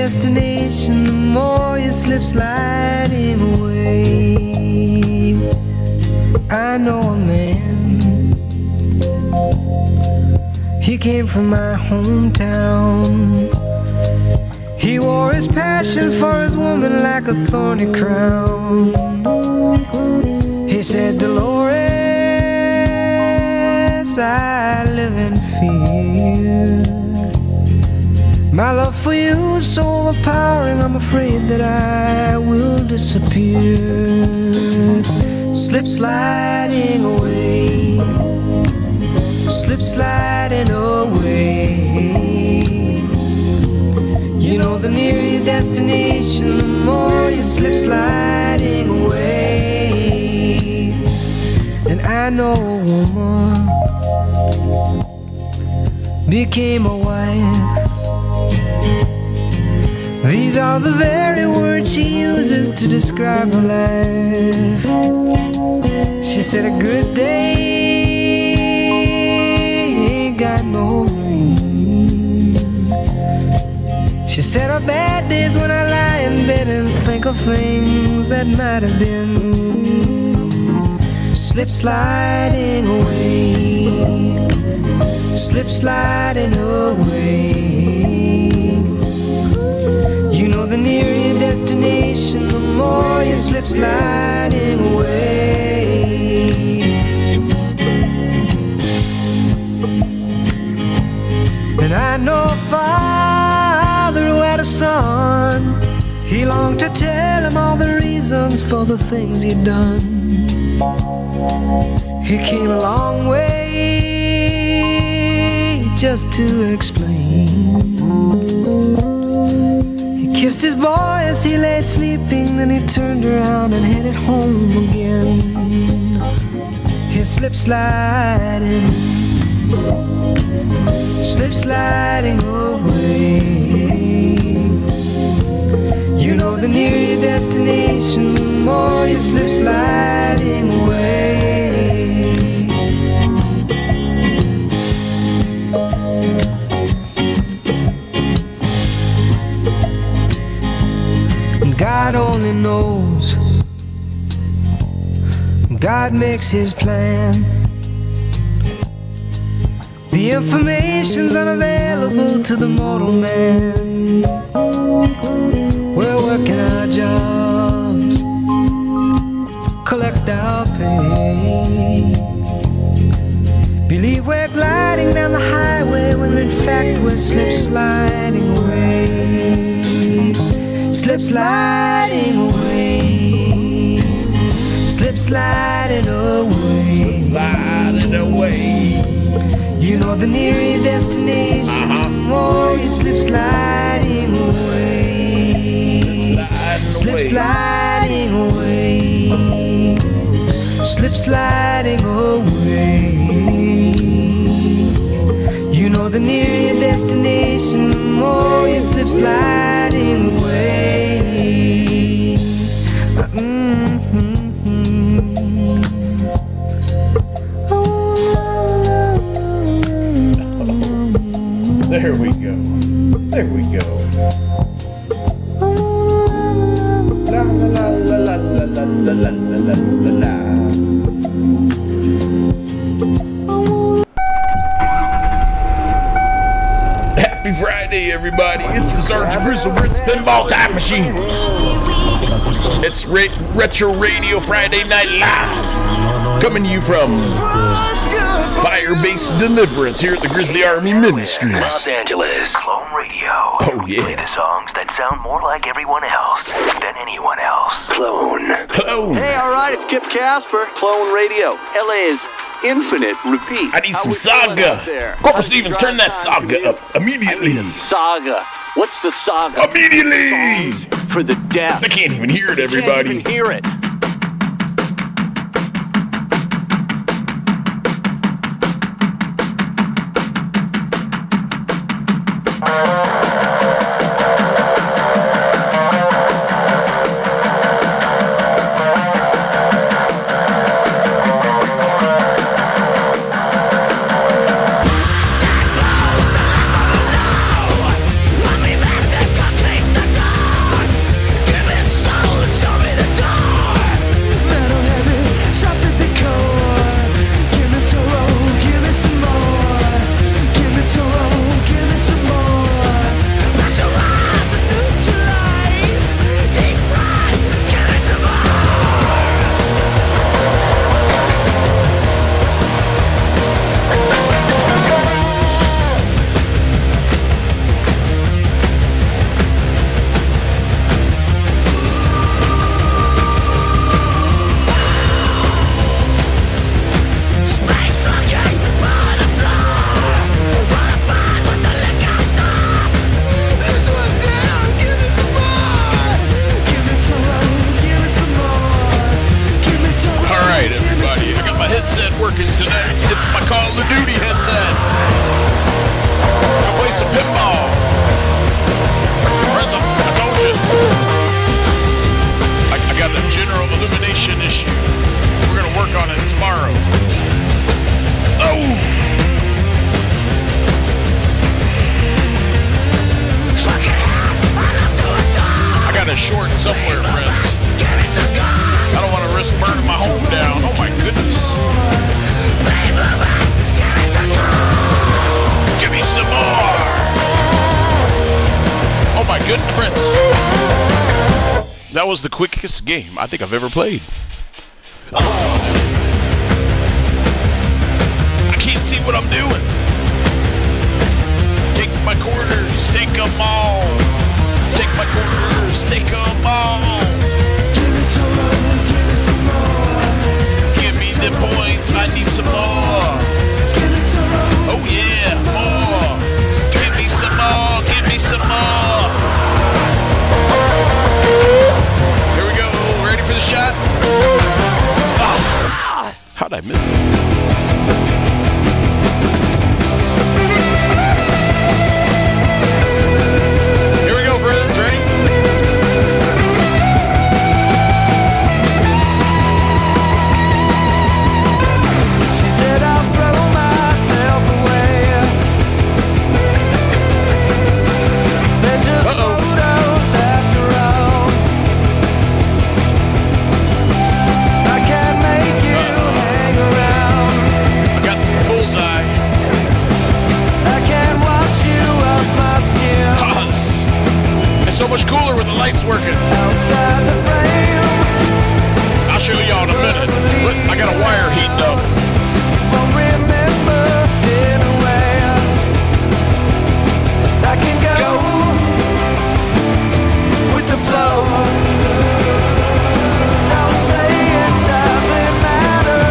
destination, the more you slip sliding away. I know a man, he came from my hometown. He wore his passion for his woman like a thorny crown. He said, Dolores, I live in fear. My love for you is so overpowering, I'm afraid that I will disappear. Slip sliding away, slip sliding away. You know the nearer your destination, the more you slip sliding away. And I know a woman became a wife. These are the very words she uses to describe her life. She said a good day ain't got no rain. She said her bad days when I lie in bed and think of things that might have been. Slip sliding away, slip sliding away. You know the nearer your destination, the more you slip sliding away. And I know a father who had a son. He longed to tell him all the reasons for the things he'd done. He came a long way just to explain. Kissed his boy as he lay sleeping, then he turned around and headed home again. He slip sliding, slip sliding away. You know the nearer your destination, the more you slip sliding away. God only knows, God makes his plan. The information's unavailable to the mortal man. We're working our jobs, collect our pay. Believe we're gliding down the highway when in fact we're slip sliding away. Slip sliding away, slip sliding away, sliding away. You know the nearer your destination, the more you slip sliding away. Slip sliding away, slip sliding away. You know the nearer your destination, the more you slip sliding away. There we go. There we go. La la la la la la la la la la la. Happy Friday, everybody. It's the Sergeant Bruce Ritz Pinball Time Machine. It's Retro Radio Friday Night Live. Coming to you from Fire-Based Deliverance here at the Grizzly Army Ministries. Los Angeles, Clone Radio. Oh, yeah. Play the songs that sound more like everyone else than anyone else. Clone. Clone. Hey, all right, it's Kip Casper, Clone Radio. LA's Infinite Repeat. I need some Saga. Corporal Stevens, turn that Saga up immediately. Saga. What's the Saga? Immediately. Songs for the deaf. I can't even hear it, everybody. Can't even hear it. Taste the That was the quickest game I think I've ever played. I can't see what I'm doing. Take my quarters, take them all. Take my quarters, take them all. Give me them points, I need some more. Oh yeah, more. Give me some more, give me some more. Here we go, ready for the shot? Oh, how'd I miss it? Here we go, friends, ready? She said I'll throw myself away. They're just photos after all. I can't make you hang around. I got the bullseye. I can't wash you off my skin. Cause it's so much cooler with the lights working. Outside the frame, I'll show y'all in a minute. Look, I got a wire heating up. won't remember anywhere. I can go with the flow. Don't say it doesn't matter.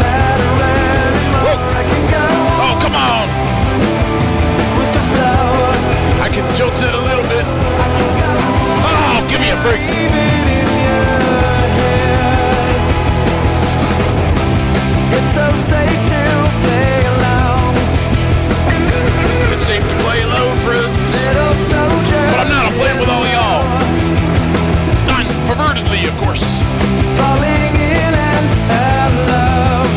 Matter anymore. I can go Oh, come on. with the flow. I can tilt it a little bit. I can go Oh, give me a break. leave it in your head. It's so safe to play alone. It's safe to play alone, friends. Little soldier. But I'm not. I'm playing with all y'all. Not pervertedly, of course. Falling in and out of love.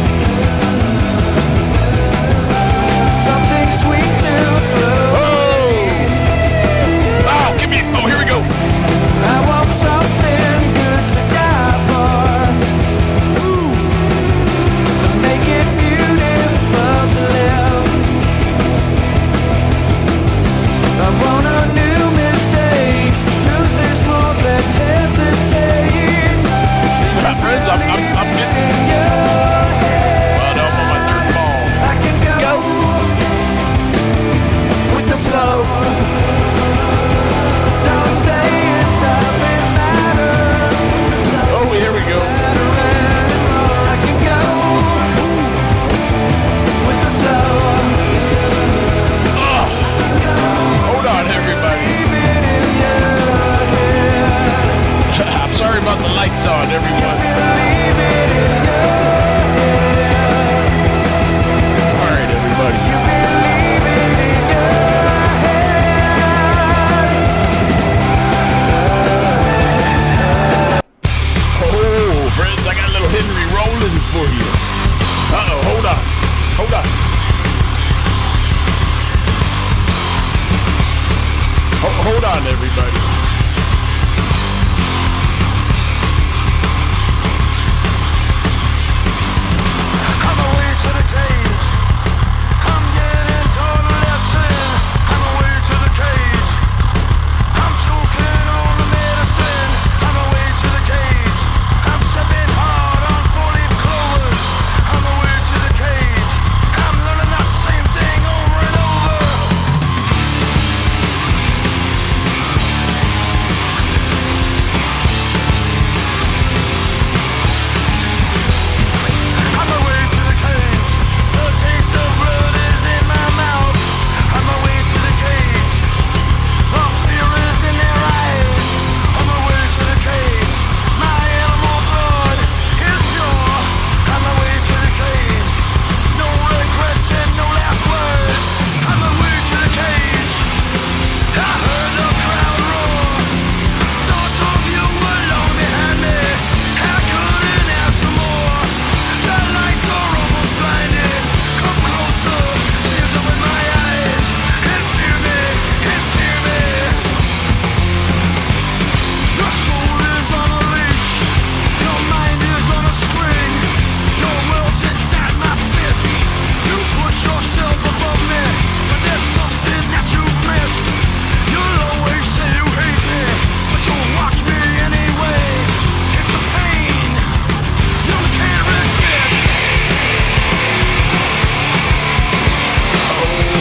Something sweet to throw. Oh, give me. Oh, here we go. I want something good to die for. To make it beautiful to live. I want a new mistake. Losers more than hesitate. Friends, I'm getting. In your head. Well, no, I'm on my third ball. I can go with the flow. Don't say it doesn't matter. Oh, here we go. I can go with the flow. Oh, hold on, everybody. Leave it in your head. I'm sorry about the lights on, everyone. Leave it in your head. All right, everybody. You can leave it in your head. Oh, friends, I got a little Henry Rollins for you. Uh-oh, hold on. Hold on. Hold on, everybody. I'm away to the cage. I'm getting total lesson. I'm away to the cage. I'm choking on the medicine. I'm away to the cage. I'm stepping hard on 4-leaf clovers. I'm away to the cage. I'm learning that same thing over and over.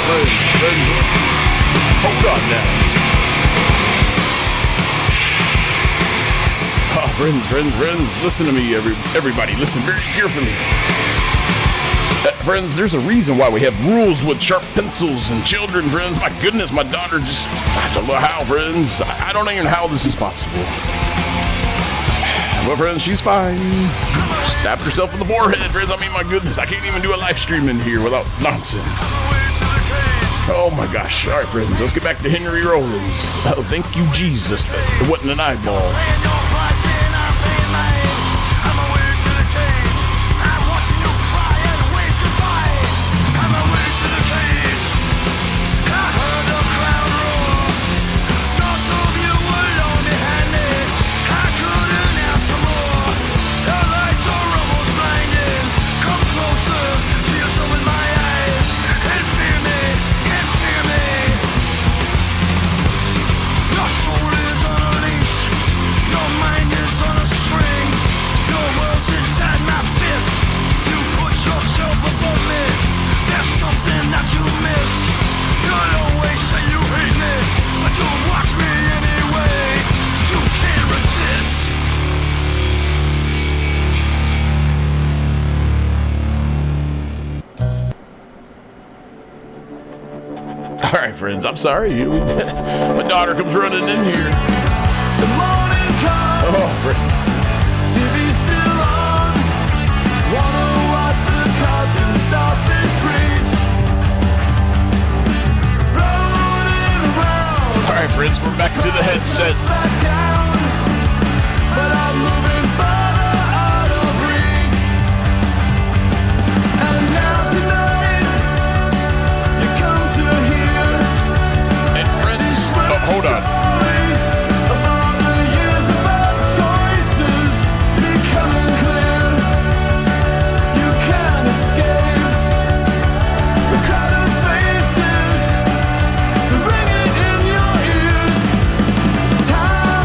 Friends, hold on now. Oh, friends, listen to me, everybody. Listen very carefully. Friends, there's a reason why we have rules with sharp pencils and children, friends. My goodness, my daughter just, I don't know how, friends. I don't even know how this is possible. Well, friends, she's fine. Stabbed herself in the forehead, friends. I mean, my goodness, I can't even do a live stream in here without nonsense. Oh my gosh. All right, friends, let's get back to Henry Rollins. Oh, thank you, Jesus, that it wasn't an eyeball. All right, friends, I'm sorry. My daughter comes running in here. The morning comes. Oh, friends. TV's still on. Wanna watch the cartoon starfish preach. Floating around. All right, friends, we're back to the headset. Back down, but I'm moving farther out of reach. And now tonight, you come to hear. And friends, oh, hold on. Stories of all the years of our choices becoming clear. You can't escape the crowded faces, the ringing in your ears. Time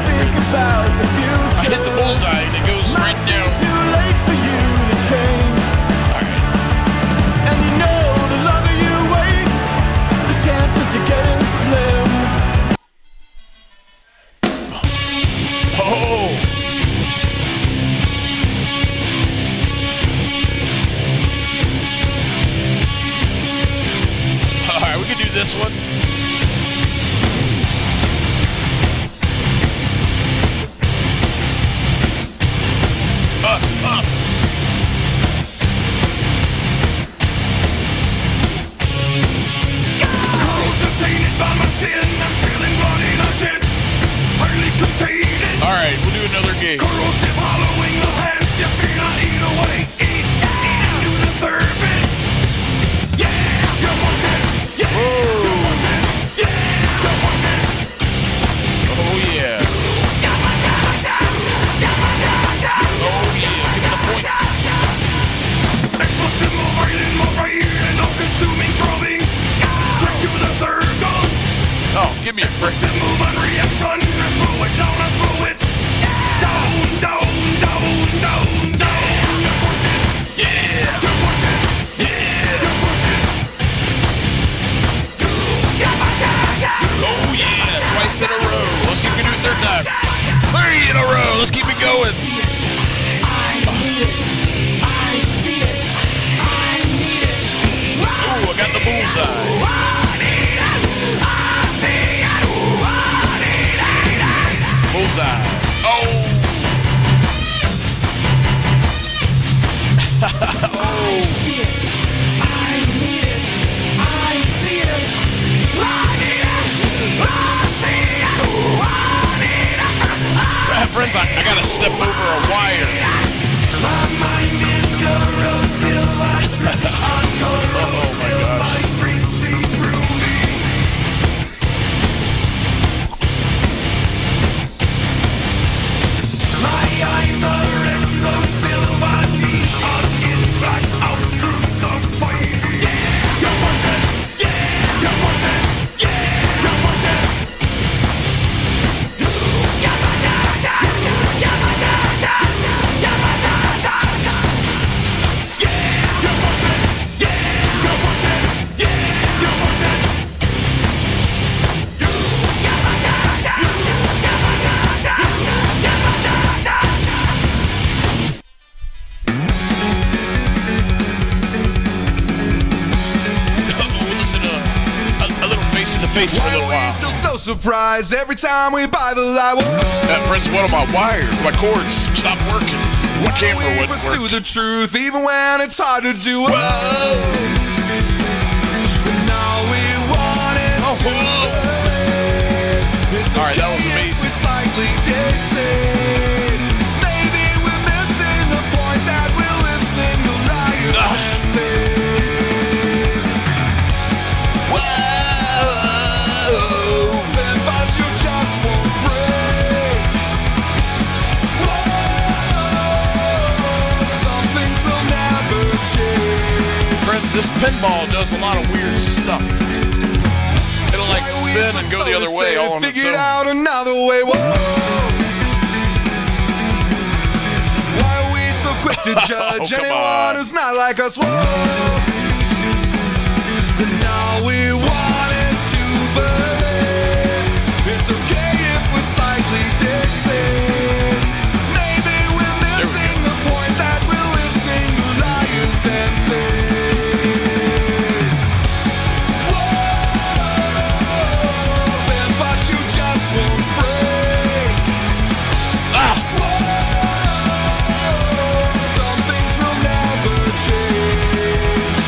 think about the future. I hit the bullseye and it goes right down. Too late for you to change. Alright. And you know the longer you wait, the chances are getting slim. Oh! Alright, we can do this one. Alright, we'll do another game. Corrosive hollowing the hands, step in, I eat away, eat into the surface. Yeah, you're pushing, yeah, you're pushing, yeah, you're pushing. Oh yeah. Oh yeah, give me the points. Explosive, my brain, and all-consuming throbbing. Straight to the circle. Oh, give me a break. Explosive move and reaction. I slow it down, I slow it down, down, down, down, down. You're pushing, Yeah! you're pushing, Yeah! you're pushing. Oh yeah! Twice in a row. Let's see if we can do it third time. 3 in a row. Let's keep it going. Ooh, I got the bullseye. Bullseye. Oh! Friends, I gotta step over a wire. My mind is corrosive, I trip on corrosive, light racing through me. My eyes are explosive, I need on impact, out crucify me. Yeah, you're pushing, yeah, you're pushing, yeah, you're pushing. We'll listen to a little face-to-face for a little while. So surprised every time we buy the light. Friends, one of my wires, my cords stopped working. My camera We wouldn't pursue work. the truth even when it's hard to do. Whoa. All we want is Oh, whoa. it's All right, that was okay if amazing. we slightly dissing. Maybe we're missing the point that we're listening to liars and things. Whoa! But you just won't break. Whoa, some things will never change. Friends, this pinball does a lot of weird stuff. It'll like Why are we spin so and go the slow other to way say all on its figured own. out another way. Whoa. Why are we so quick to judge come anyone on. who's not like us? Whoa. And all we want is to believe it's okay if we're slightly dissing. Maybe we're missing the point that we're listening to liars and things. Whoa, but you just won't break. Ah! Whoa, some things will never change.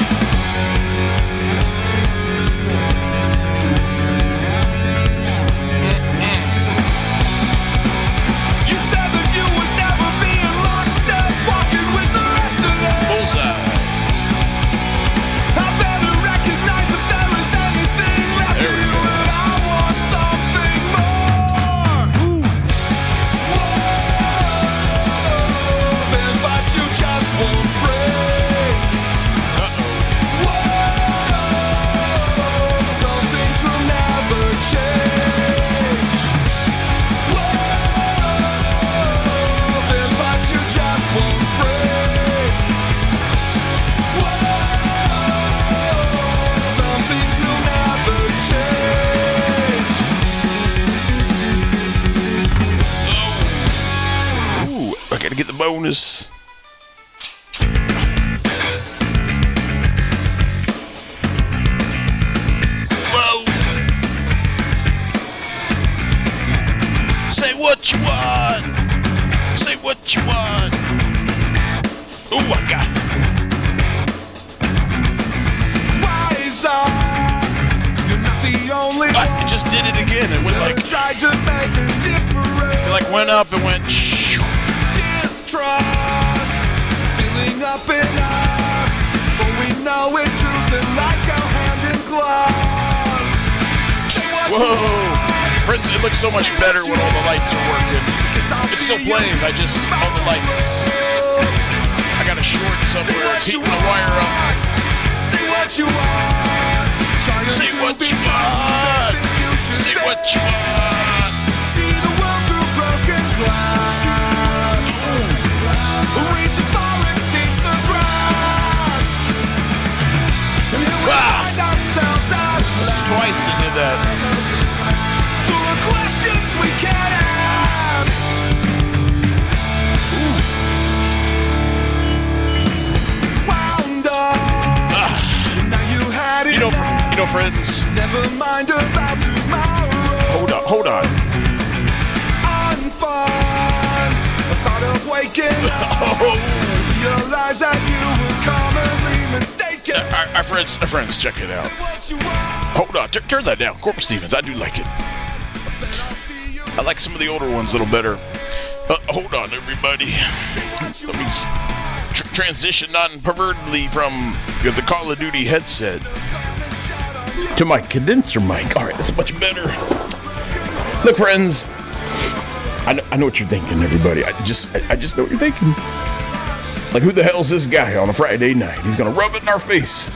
gotta get the bonus. Whoa! Say what you want. Say what you want. Ooh, I got it. Rise up. You're not the only one. It just did it again. It went like, Tried to make a difference. it like went up and went shoo. Distrust filling up in us, but we know it. Truth and lies go hand in glove. Say what you Whoa! want. Friends, it looks so much better when all the lights are working. It still plays, I just, all the lights. I got a short somewhere, it's heating the wire up. Say what you want. Say what you want. Say what you want. See the world through broken glass. Reaching far exceeds the grass. And here we Wow. find ourselves out This is twice into that. full of questions we can't ask. Wound up. Now you had it. You know, friends, Never mind about tomorrow. hold on. Unfun. The thought of waking up. Realize that you were commonly mistaken. Our friends, check it out. What you want. Hold on, turn that down. Corporal Stevens, I do like it. I like some of the older ones a little better. Hold on, everybody. Let me transition non-pervertedly from the Call of Duty headset to my condenser mic. All right, that's much better. Look, friends, I know what you're thinking, everybody. I just know what you're thinking. Like, who the hell's this guy on a Friday night? He's gonna rub it in our face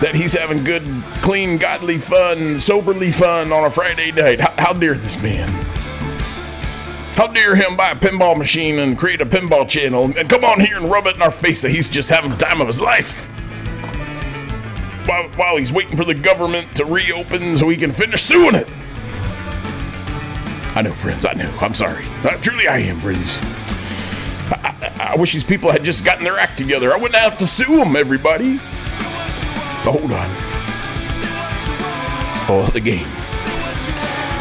that he's having good, clean, godly fun, soberly fun on a Friday night. How dare this man? How dare him buy a pinball machine and create a pinball channel and come on here and rub it in our face that he's just having the time of his life while he's waiting for the government to reopen so he can finish suing it. I know, friends, I know. I'm sorry. Truly, I am, friends. I wish these people had just gotten their act together. I wouldn't have to sue them, everybody. But hold on. Oh, the game.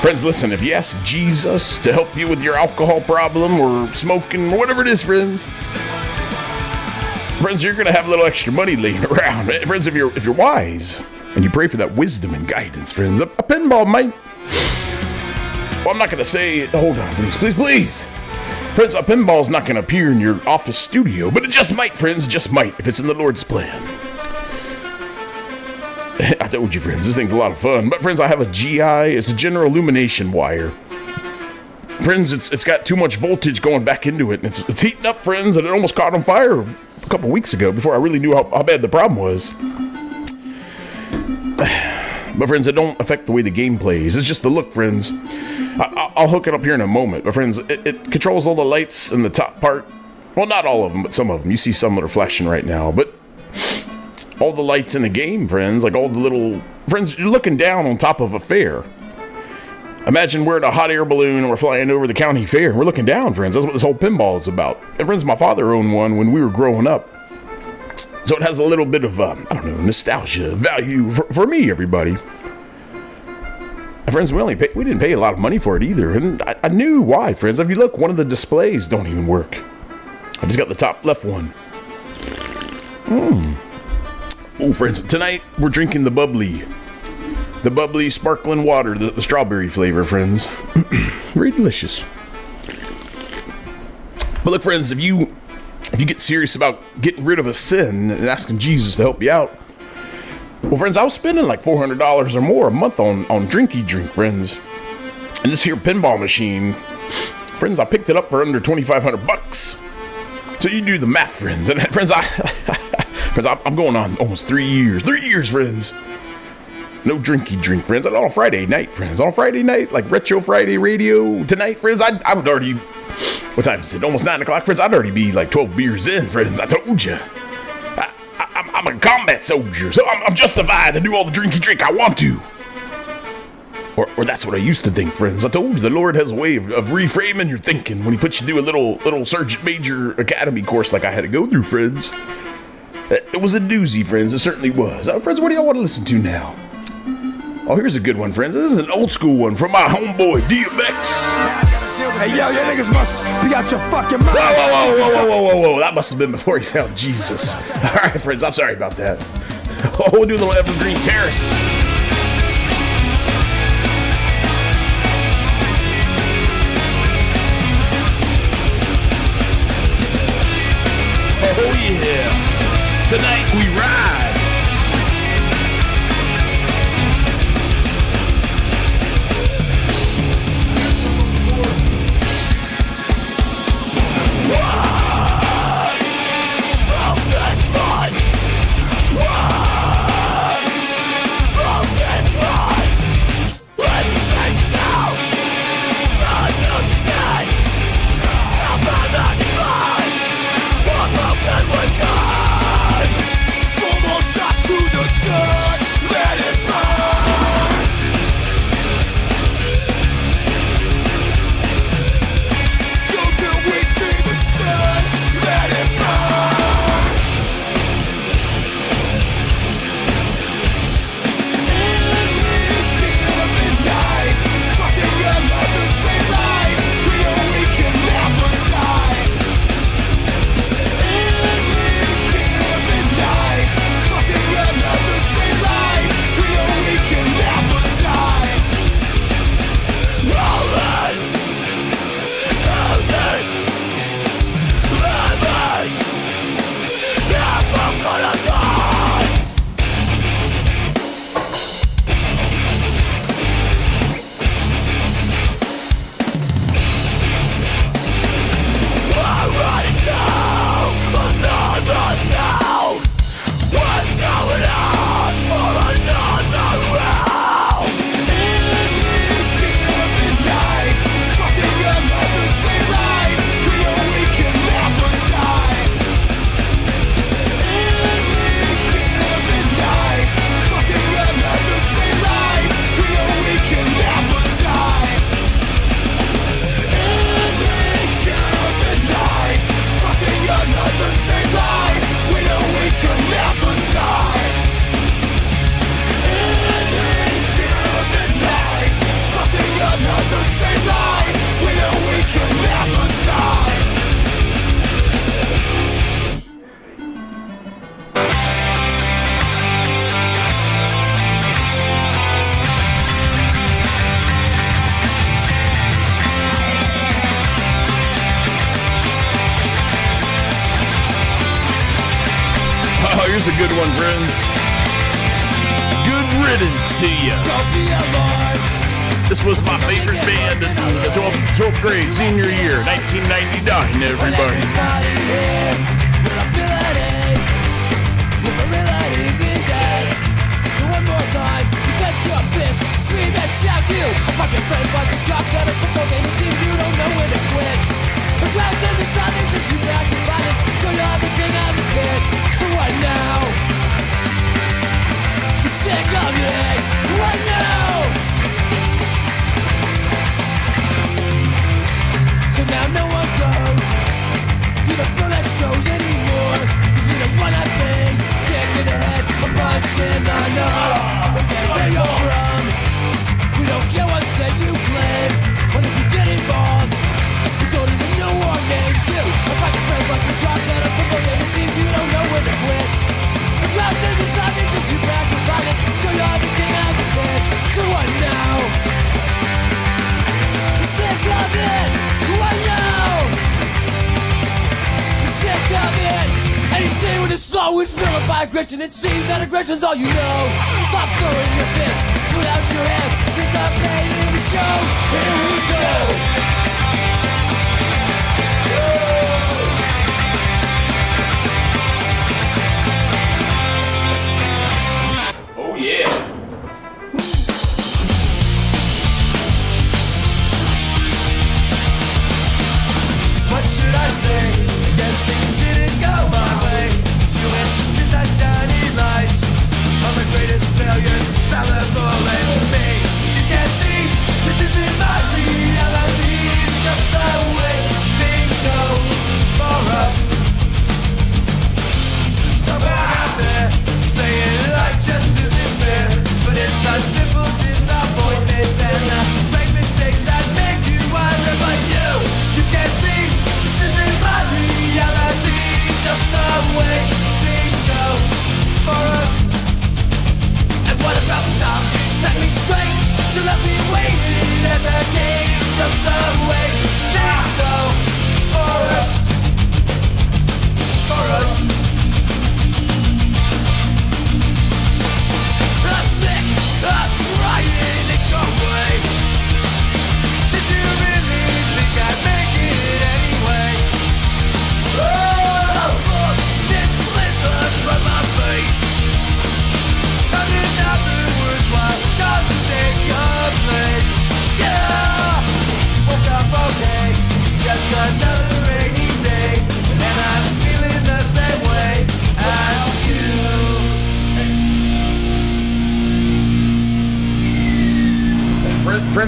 Friends, listen, if you ask Jesus to help you with your alcohol problem or smoking or whatever it is, friends, you're going to have a little extra money laying around. Friends, if you're wise and you pray for that wisdom and guidance, friends, a pinball might... Well, I'm not going to say... Hold on, please. Friends, a pinball's not going to appear in your office studio, but it just might, friends, it just might, if it's in the Lord's plan. I told you, friends, this thing's a lot of fun. But, friends, I have a GI. It's a general illumination wire. Friends, it's got too much voltage going back into it, and it's heating up, friends, and it almost caught on fire a couple weeks ago before I really knew how bad the problem was. But, friends, it don't affect the way the game plays. It's just the look, friends. I'll hook it up here in a moment. But, friends, it controls all the lights in the top part. Well, not all of them, but some of them. You see some that are flashing right now, but... all the lights in the game, friends, like all the little... Friends, you're looking down on top of a fair. Imagine we're in a hot air balloon and we're flying over the county fair. We're looking down, friends. That's what this whole pinball is about. And, friends, my father owned one when we were growing up. So it has a little bit of, nostalgia, value for me, everybody. And, friends, we didn't pay a lot of money for it either. And I knew why, friends. If you look, one of the displays don't even work. I just got the top left one. Oh, friends, tonight we're drinking the bubbly sparkling water, the strawberry flavor, friends. Very delicious. But look, friends, if you get serious about getting rid of a sin and asking Jesus to help you out, well, friends, I was spending like $400 or more a month on Drinky Drink, friends. And this here pinball machine, friends, I picked it up for under $2,500. So you do the math, friends. And friends, I'm going on almost 3 years. 3 years, friends. No Drinky Drink, friends. And on a Friday night, friends. On a Friday night, like Retro Friday Radio tonight, friends, I would already... What time is it? Almost 9 o'clock, friends. I'd already be like 12 beers in, friends. I told you. I'm a combat soldier, so I'm justified to do all the Drinky Drink I want to. Or that's what I used to think, friends. I told you the Lord has a way of reframing your thinking when he puts you through a little Sergeant Major Academy course like I had to go through, friends. It was a doozy, friends. It certainly was. Friends, what do y'all want to listen to now? Oh, here's a good one, friends. This is an old school one from my homeboy, DMX. Hey, yo, you niggas must be out your fucking mind. Whoa. That must have been before he found Jesus. All right, friends, I'm sorry about that. Oh, we'll do a little Evergreen Terrace. Oh, yeah. Tonight we ride. Here's a good one, friends. Good riddance to you. This was my favorite band in the 12th grade, senior year, 1999, everybody. Scream and shout you. Fucking friends like the drops at a football game. It seems you don't know when to quit. The ground says the silence that you practice violence. Show you everything on the pit. So what now? You're sick of it. What now? So now no one goes to the burlesque shows anymore. Cause we don't wanna be kicked in the head or punched in the nose. Where you're from, we don't care what set you claim. Why don't you get involved? We don't even know our names. You are fucking friends like your drops at a football game. It seems you don't know when to quit. The ground says the silence that you practice violence. Show you everything on the pit. So what now? You're sick of it. What now? You're sick of it. And you stay with a soul with fear by aggression. It seems that aggression's all you know. Stop throwing your fist, put out your hand. Cause I've made it in the show. Here we go. Oh yeah. What should I say? I guess things didn't go my way. You went just that shiny light. All the greatest failures, fallible as me. You can't see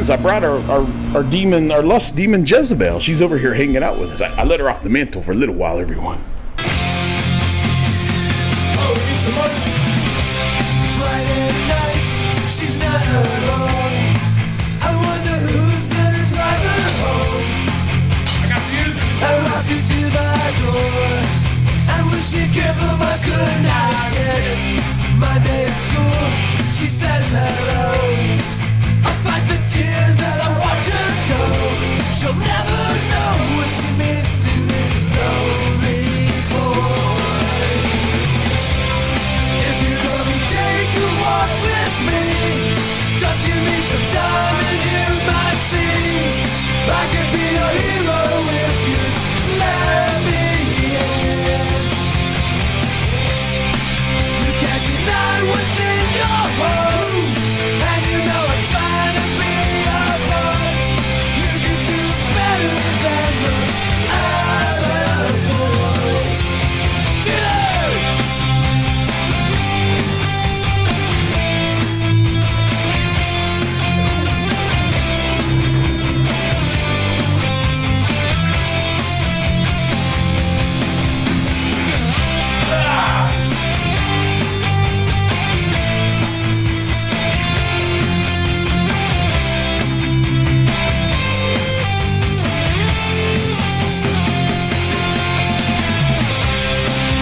friends, I brought our demon, our lust demon Jezebel. She's over here hanging out with us. I let her off the mantle for a little while, everyone. Friday nights, she's not alone. I wonder who's gonna drive her home. I rock you to the door. I wish you'd give her my good night kiss. Monday at school, she says hello. I fight the tears as I watch her go. She'll never know what she means to this lonely boy. If you're gonna take a walk with me, just give me some time and you might see I could be your hero if you let me in. You can't deny what's in your home, and you know I'm trying to be a boss. You can do better than those other boys. Cheers!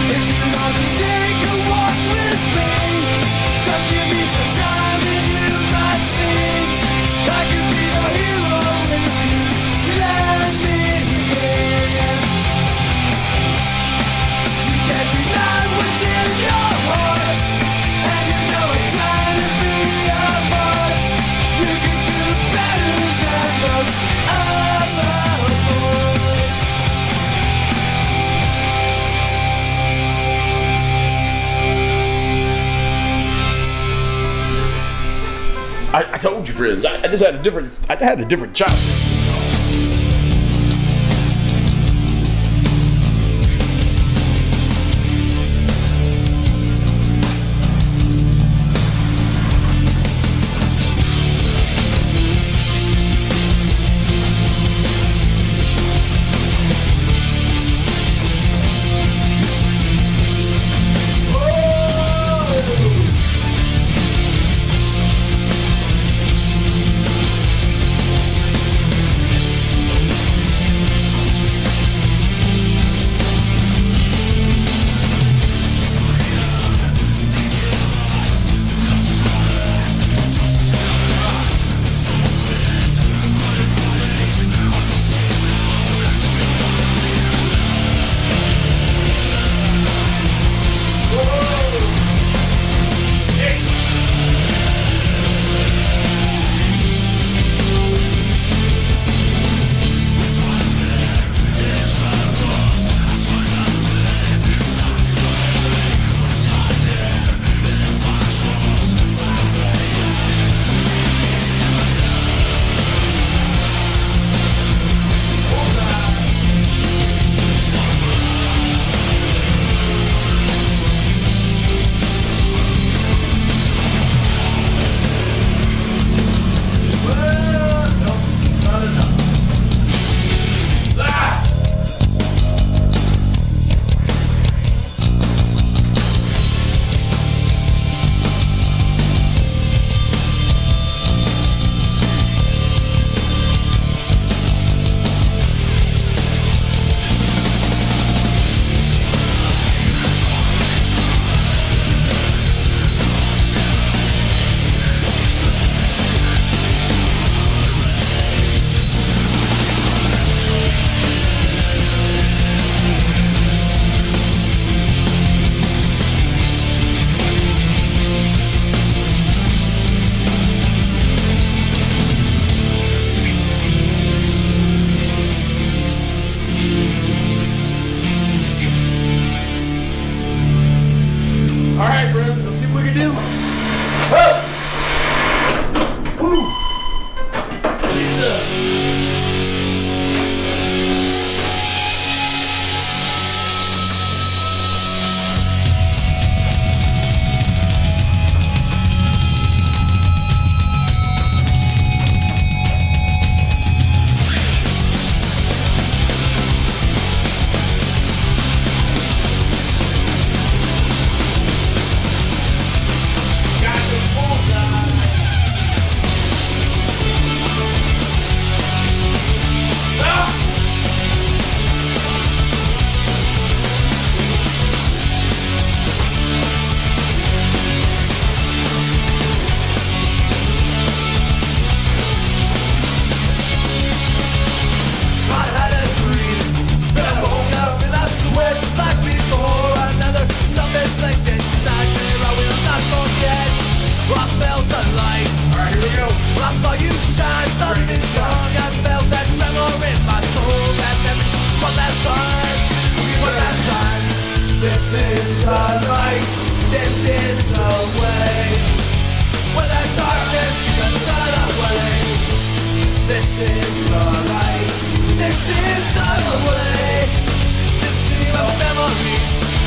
If you want to take a walk with me, just give me some time and you might see I could be your hero if you let me in. You can't deny what's in your heart, and you know it's time to be a boss. You can do better than those other boys. I told you, friends, I just had a different childhood.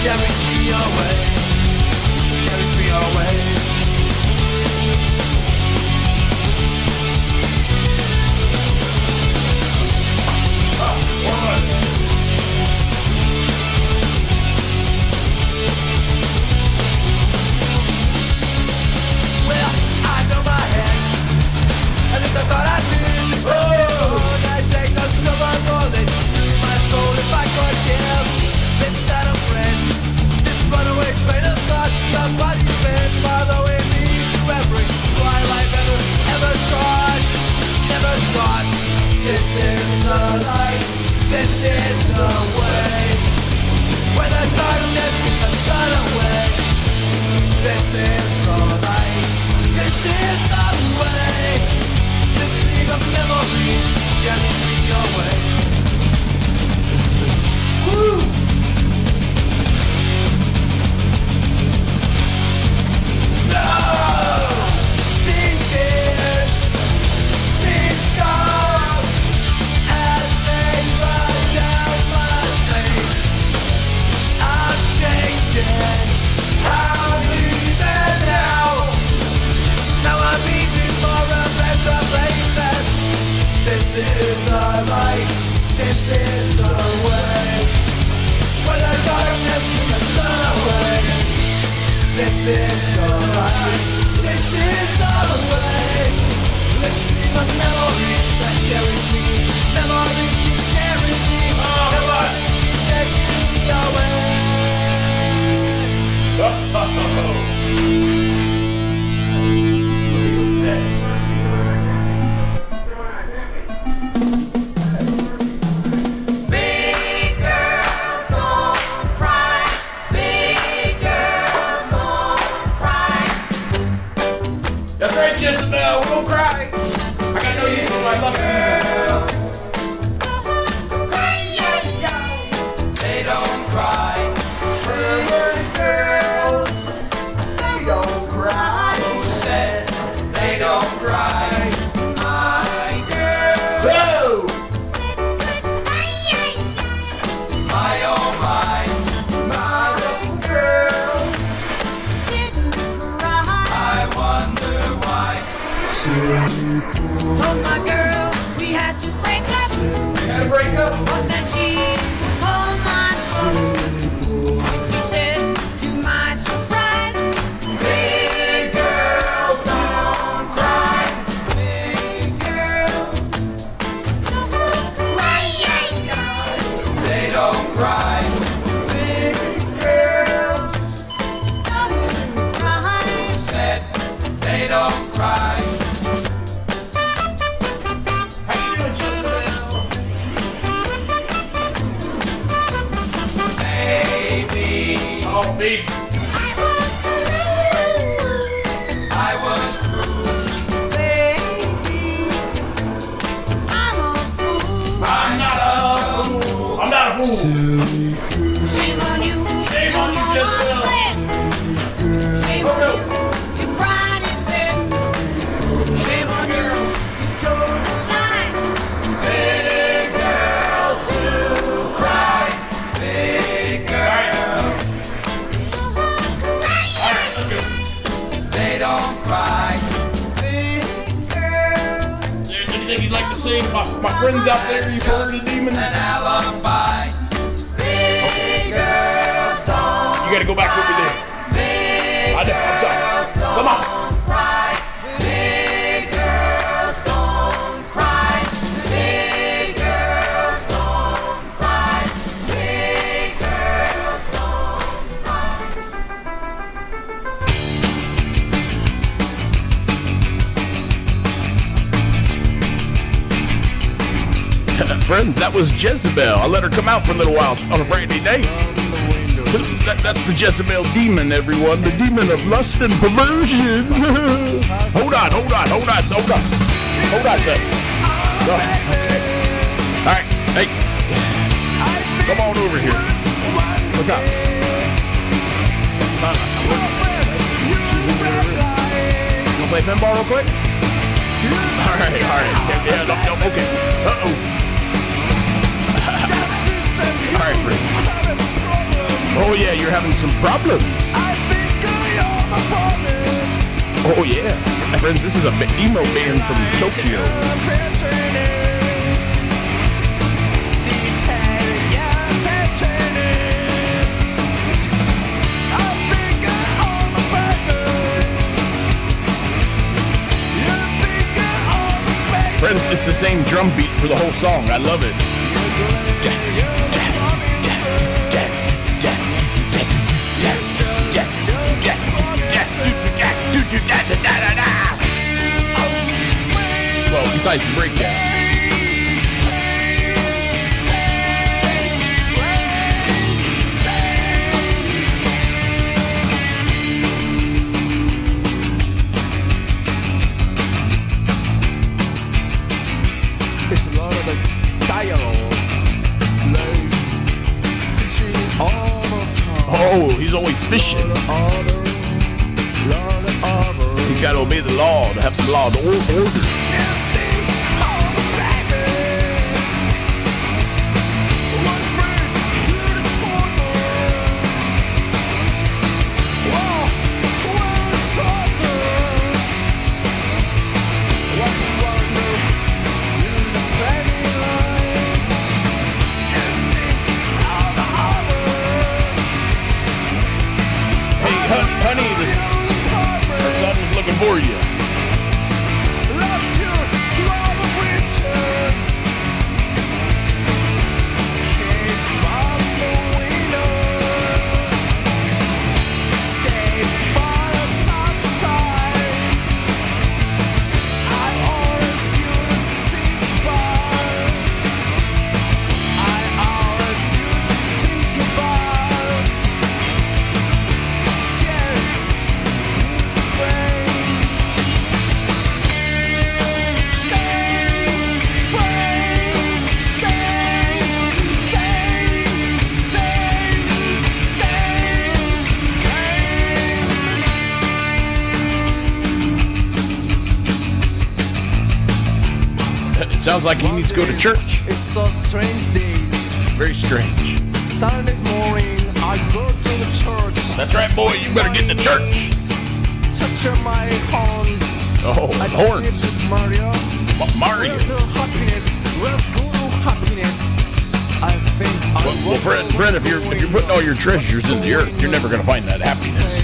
carries me away, carries me away. Well, I know my head, at least I thought I did. I take the silver bullet through my soul if I could give instead of friends. This runaway train of thought, somebody's been following me through every twilight ever sought, never sought. This is the light, this is the way. When the darkness keeps the sun away, this is the light, this is the way. This stream of memories carries me away. Woo! No! These tears, these scars, as they run down my face, I'm changing. I'm leaving now. Now I'm eating for a better place. This is the light, this is the way. When the darkness keeps the sun away, this is the light, this is the way. This stream of memories that carries me, memories keep carrying me, memories taking me away. Let's see what's next. Big girls don't cry. Big girls don't cry. That's right, Jezebel. We don't cry. I got no use for my lust. They don't cry. Big girls, they don't cry. Who said they don't cry? My girl. Whoa! My oh my, my little girl. I wonder why. Told my girl we had to break up, Gotta break up. but then she would hold my phone. And she said, to my surprise, Big girls don't cry. Big girls, they don't cry. Big girls said they don't cry. How you doing, Jezebel? Baby, Oh, baby. I was through. baby, I'm a fool. I'm not a fool. I'm not a fool. Shame on you, Shame on you, Jezebel. Shame on you, you cried in bed. Shame on you, you told a lie. Big girls do cry. Big girls, All right, let's go. they don't cry. Big girls, Is there anything you'd like to say? My friends out there, you've heard of the demon? an alibi. Big girls don't. You gotta go back over there. Big I know, I'm sorry. Come on. cry. Big girls don't cry. Big girls don't cry. Big girls don't cry. Friends, that was Jezebel. I let her come out for a little while on a Friday night. That's the Jezebel demon, everyone. The demon of lust and perversion. Hold on. Hold on, sir. Go. All right, hey. Come on over here. What's up? You wanna play pinball real quick? All right. Yeah, no, okay. Uh-oh. All right, friends. Hold Oh yeah, you're having some problems. I think I owe my promise. Oh yeah. My friends, this is a emo band from Tokyo. Friends, it's the same drum beat for the whole song. I love it. Well, besides the breakdown. It's a lot of dialogue, like fishing all the time. Oh, he's always fishing. He's got to obey the law to have some law to order. Honey, our son is looking for you. It sounds like he needs to go to church. It's so strange days. Very strange. Sunday morning, I go to the church. That's right, boy. You better get to church. Touch my horns. Oh, I horns. believe with Mario. Mario. Let's happiness. Let's go to happiness. I think I Well, friend, if you're putting all your treasures in the earth, you're never gonna find that happiness.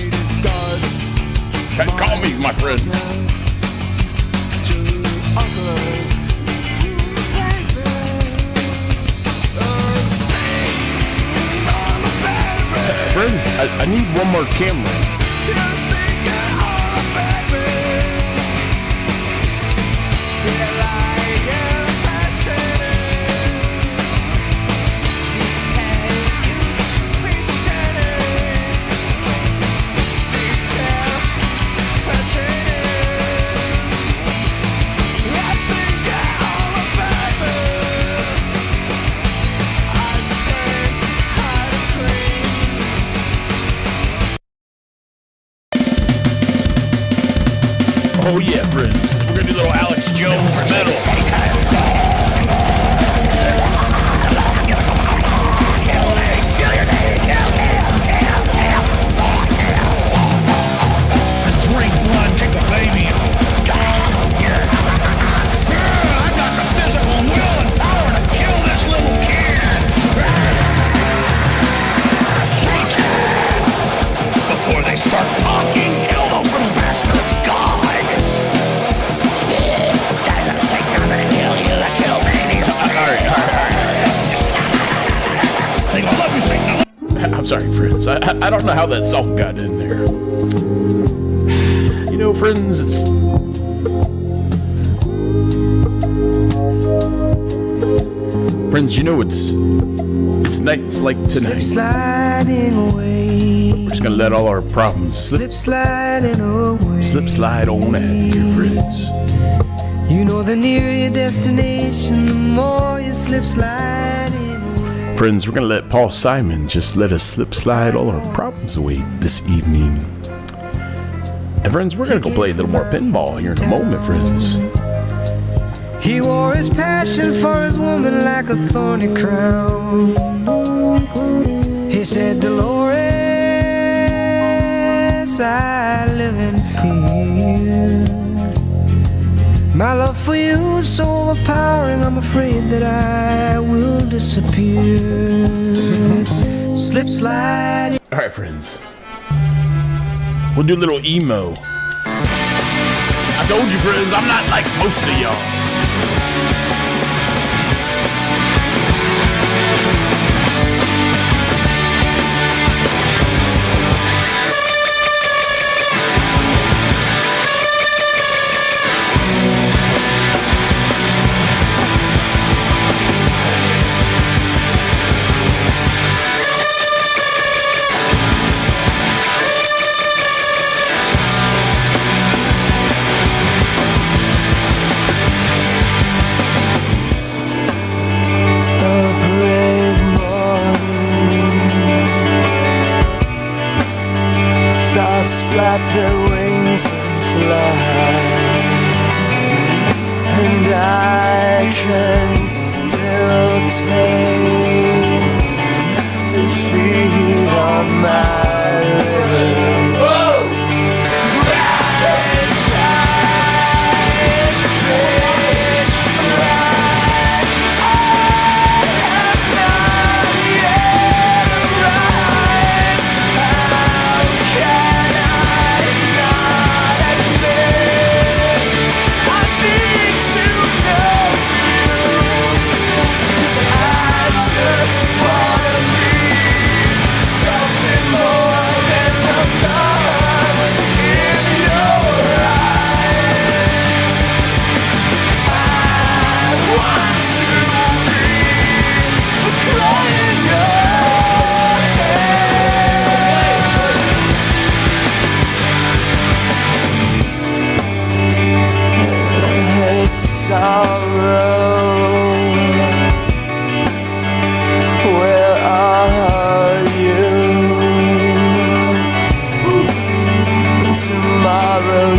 Call me, my friend. Friends, I need one more camera. Oh yeah, friends. We're gonna do a little Alex Jones metal. Drink blood, take the baby. I got the physical will and power to kill this little kid. Before they start talking, kill those little bastards. God. I'm gonna kill you, I kill babies. All right. I love you, Satan. I'm sorry, friends. I don't know how that song got in there. You know, friends, it's... Friends, you know, it's nights like tonight. Sliding away. We're just gonna let all our problems slip Sliding away. slide on out of here, friends. You know, the nearer your destination, the more you slip sliding away. Friends, we're gonna let Paul Simon just let us slip slide all our problems away this evening. And friends, we're gonna go play a little more pinball here in a moment, friends. He wore his passion for his woman like a thorny crown. He said, Dolores, yes, I live in fear. My love for you is so overpowering, I'm afraid that I will disappear. Slip slide. All right, friends. We'll do a little emo. I told you, friends, I'm not like most of y'all. Flap their wings and fly, and I can still taste defeat on my lips.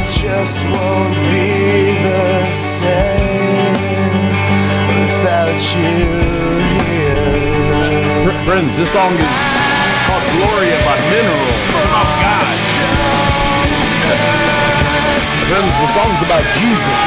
Just won't be the same without you here. Friends, this song is called Gloria by Mineral. It's about God. Friends, the song's about Jesus.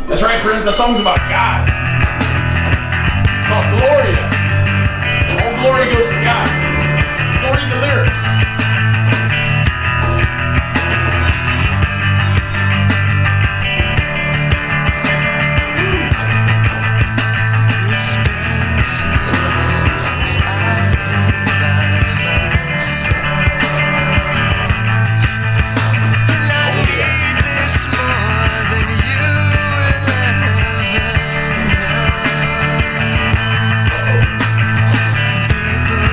That's right, friends, the song's about God. It's called Gloria. All glory goes to God. Go read the lyrics. It's been so long since I've been by myself, and I need this more than you will ever know. People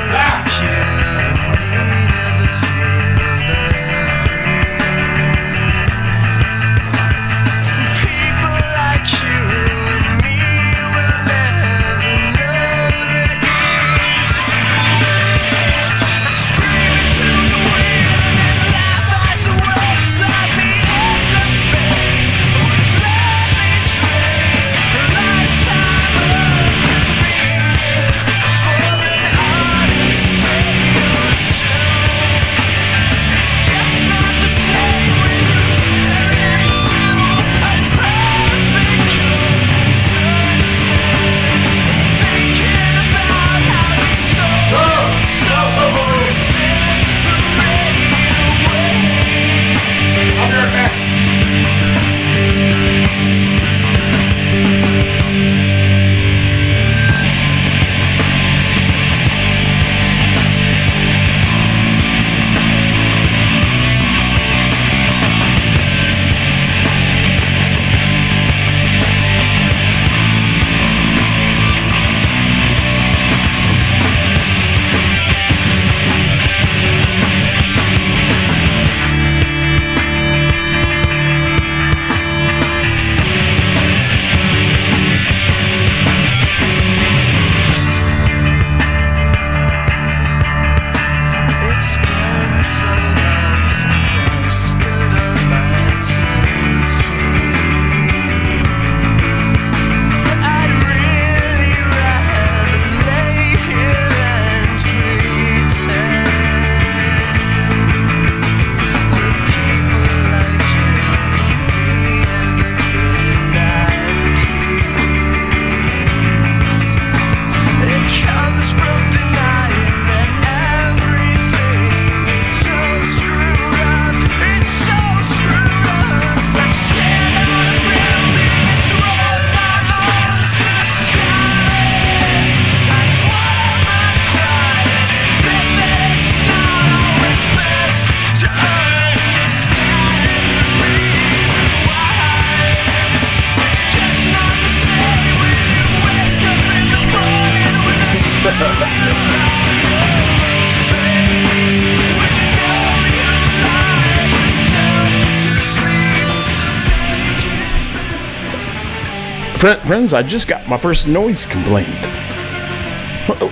Friends, I just got my first noise complaint.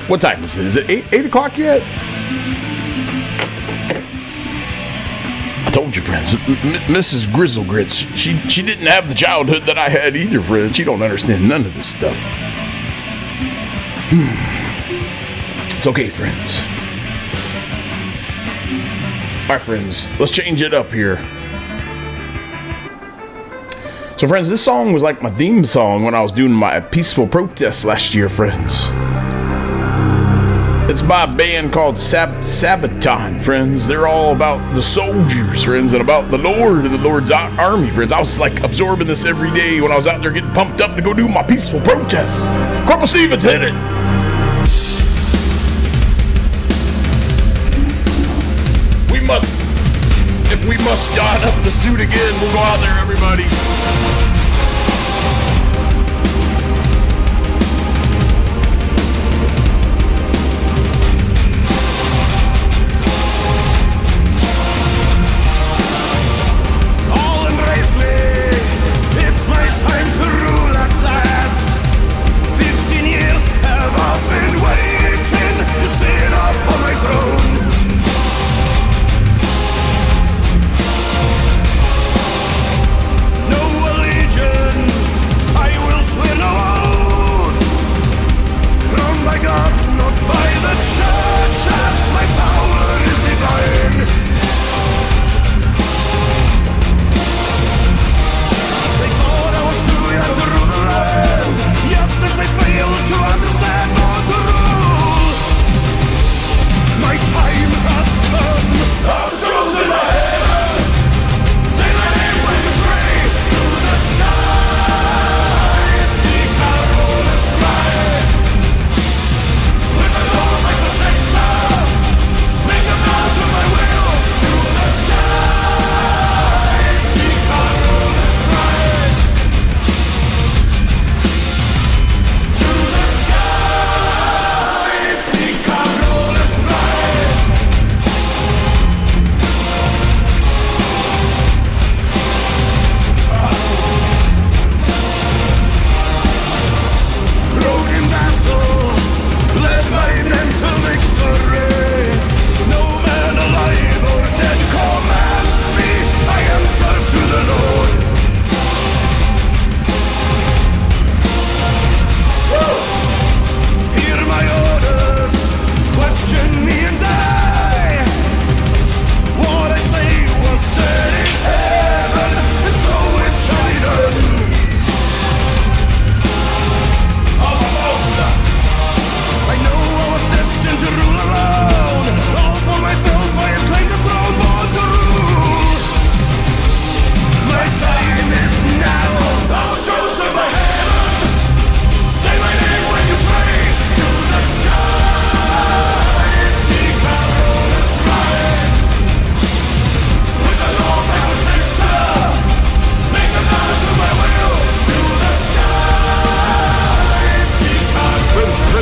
What time is it? Is it 8 o'clock yet? I told you, friends, Mrs. Grizzlegrits, she didn't have the childhood that I had either, friends. She don't understand none of this stuff. It's okay, friends. All right, friends, let's change it up here. So, friends, this song was like my theme song when I was doing my peaceful protest last year, friends. It's by a band called Sabaton, friends. They're all about the soldiers, friends, and about the Lord and the Lord's army, friends. I was like absorbing this every day when I was out there getting pumped up to go do my peaceful protest. Corporal Stevens, hit it! If we must don up the suit again, we'll go out there, everybody. All embrace me. It's my time to rule at last. 15 years have I been waiting to sit up on my throne.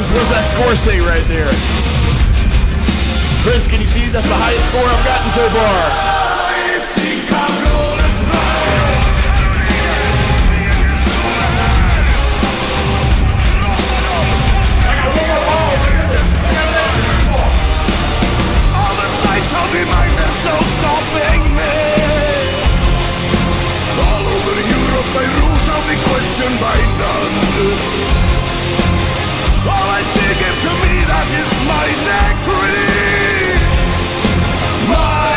What's that score say right there? Prince, can you see? That's the highest score I've gotten so far. All the sights shall be mine, there's no stopping me. All over Europe, my rules shall be questioned by none. All I see, give to me, that is my decree. My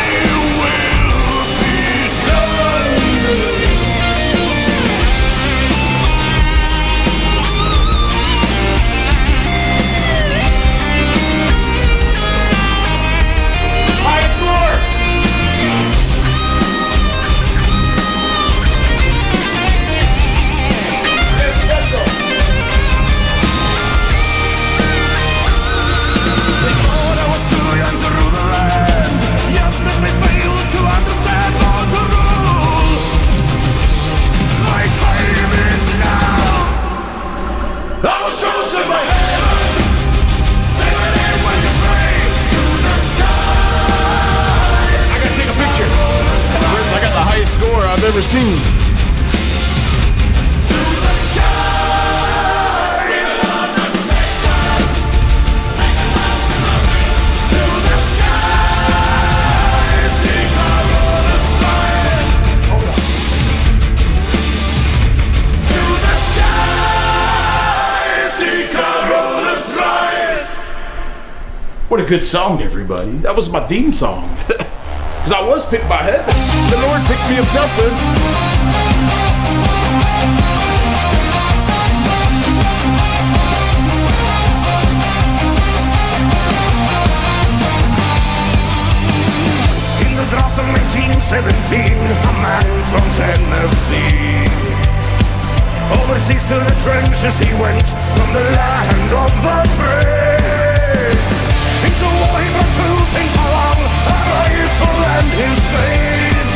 will be done. High score! It's special. Score I've ever seen. To the sky. What a good song, everybody. That was my theme song. Because I was picked by heaven. The Lord picked me himself, Liz. In the draft of 1917, a man from Tennessee. Overseas to the trenches he went, from the land of the free. Into war he brought two things along, a rifle and his faith.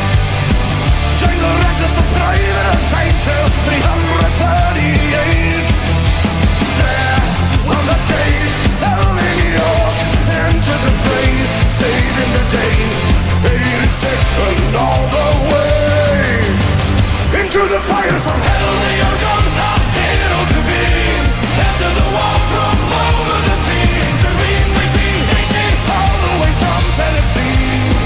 Joined the ranks as a private assigned to 338th. There, on that day, held in York, entered the fray, saving the day, 82nd all the way. Into the fires of hell they are gone, a hero to be. Enter the wall from over the sea, intervene 1918, all the way from Tennessee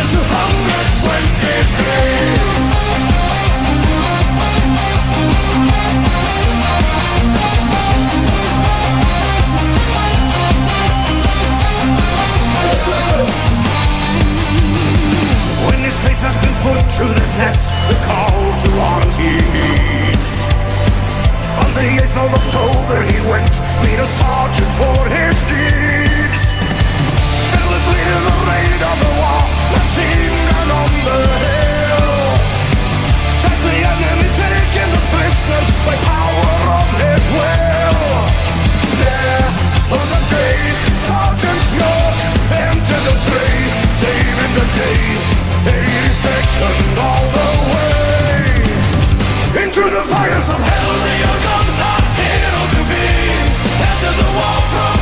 into 123. When his faith has been put to the test, the call to arms he heeds. On the 8th of October he went, made a sergeant for his deeds. Fearlessly in the raid of the war, machine gun on the hill. Checks the enemy taking the prisoners by power of his will. There, on the day, Sergeant York entered the fray, saving the day, 82nd all the way. Into the fires of hell they are gone, a hero to be. Enter the wall from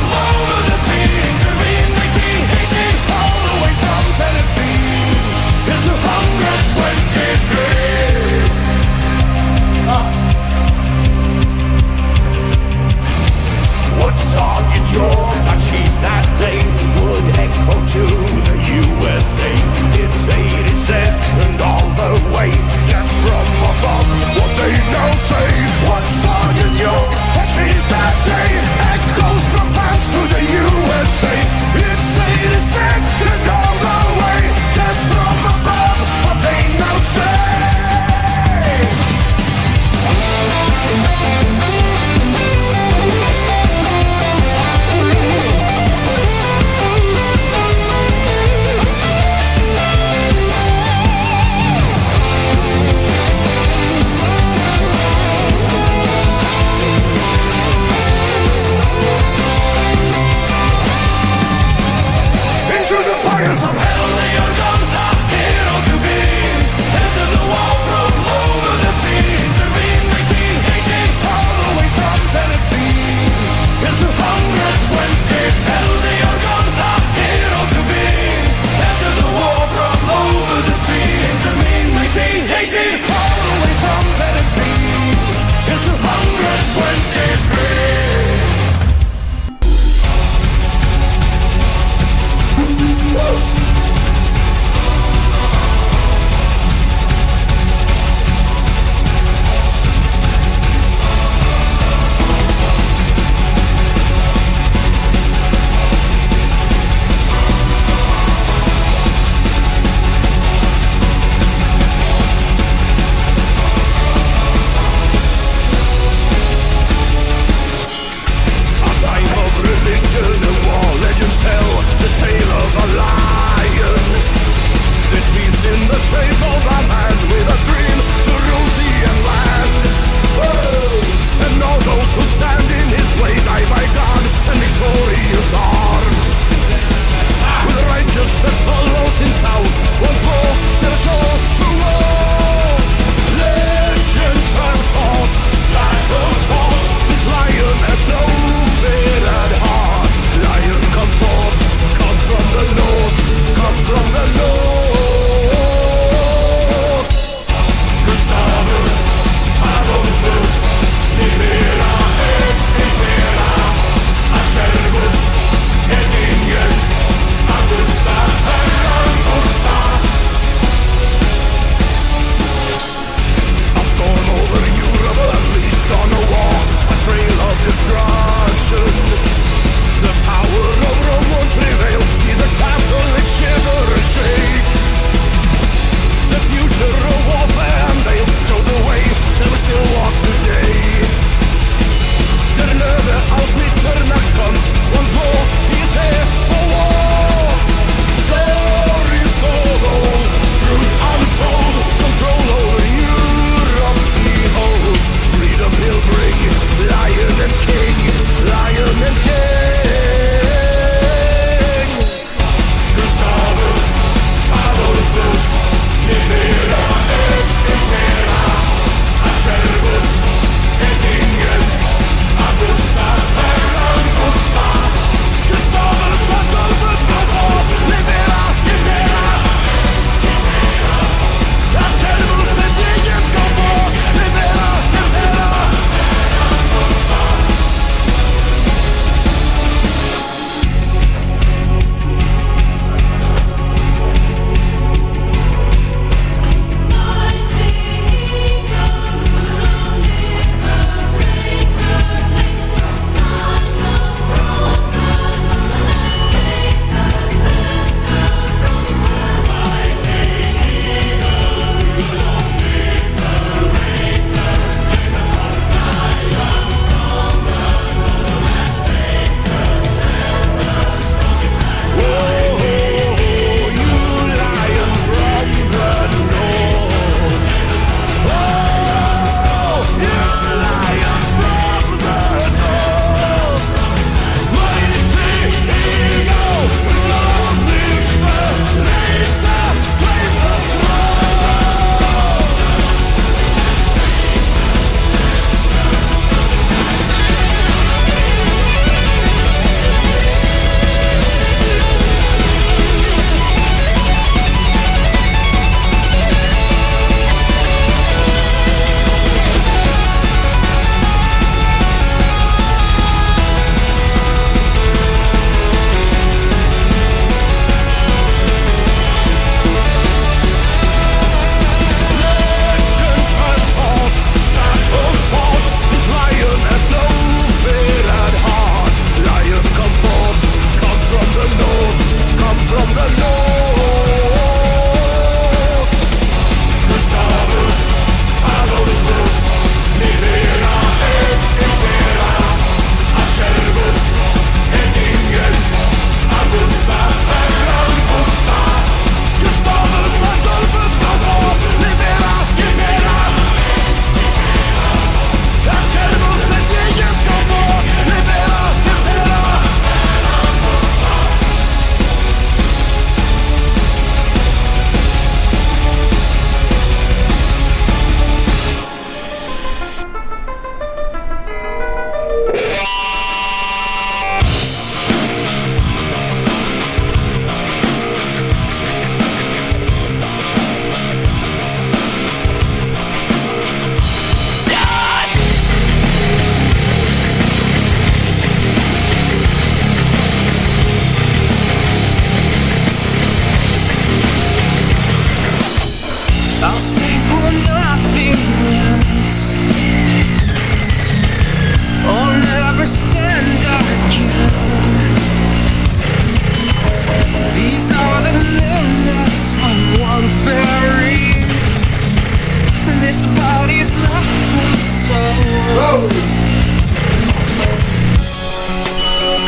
This body's left the soul.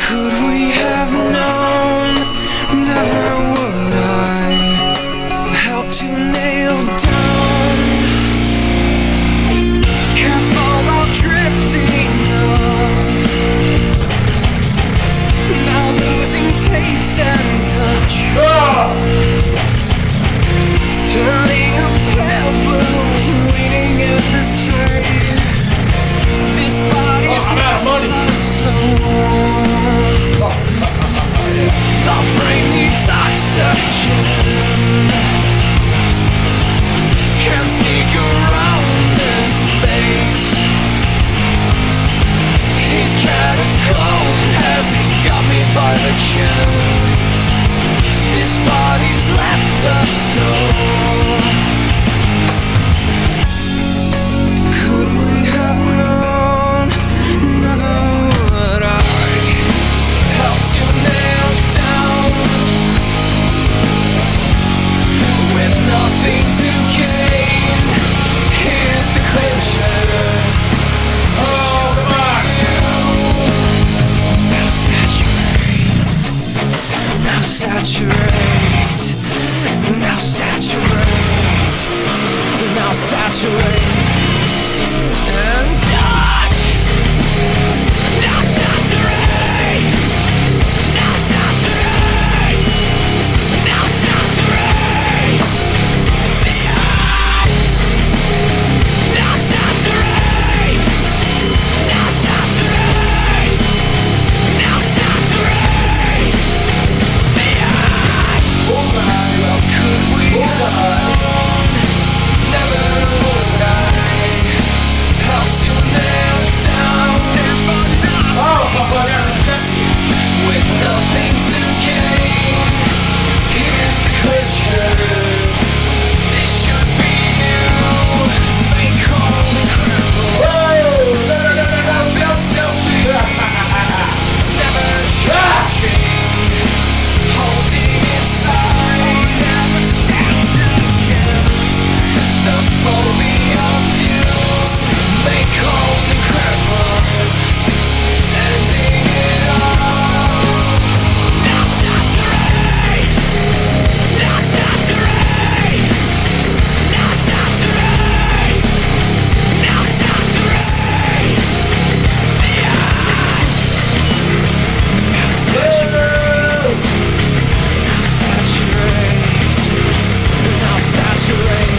Could we have known? Never would I help to nail down. Careful while drifting off, now losing taste and touch. Turning a pebble, waiting at the side. This body's not the soul. The brain needs oxygen. Can't sneak around this bait. His catacomb has got me by the chin. This body's left the soul. Could we have known? Never would I help to nail down. With nothing to gain, here's the closure. Oh, come on. Now saturate. Now saturate. Now saturate. Now saturate. And touch. Now saturate. Now saturate. Now saturate. The earth. Now saturate. Now saturate. Now saturate. The earth. Could we have known? Never would I help to nail down. With nothing to gain, here's the clincher. This should be you. They call me cripple. Yes, I've been telling. Never changing. Holding inside. Never standing. The phobia of you. Make cold and crippled. Ending it all. Now saturate. Now saturate. Now saturate. Now saturate. Yeah. Now saturate. Now saturate. Now saturate.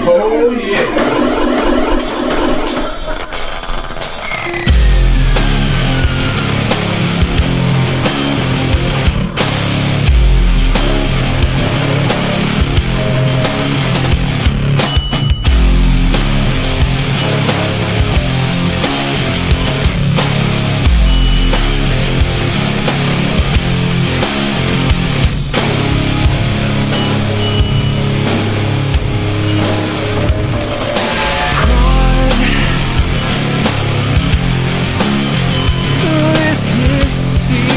Oh, yeah. Is this sea?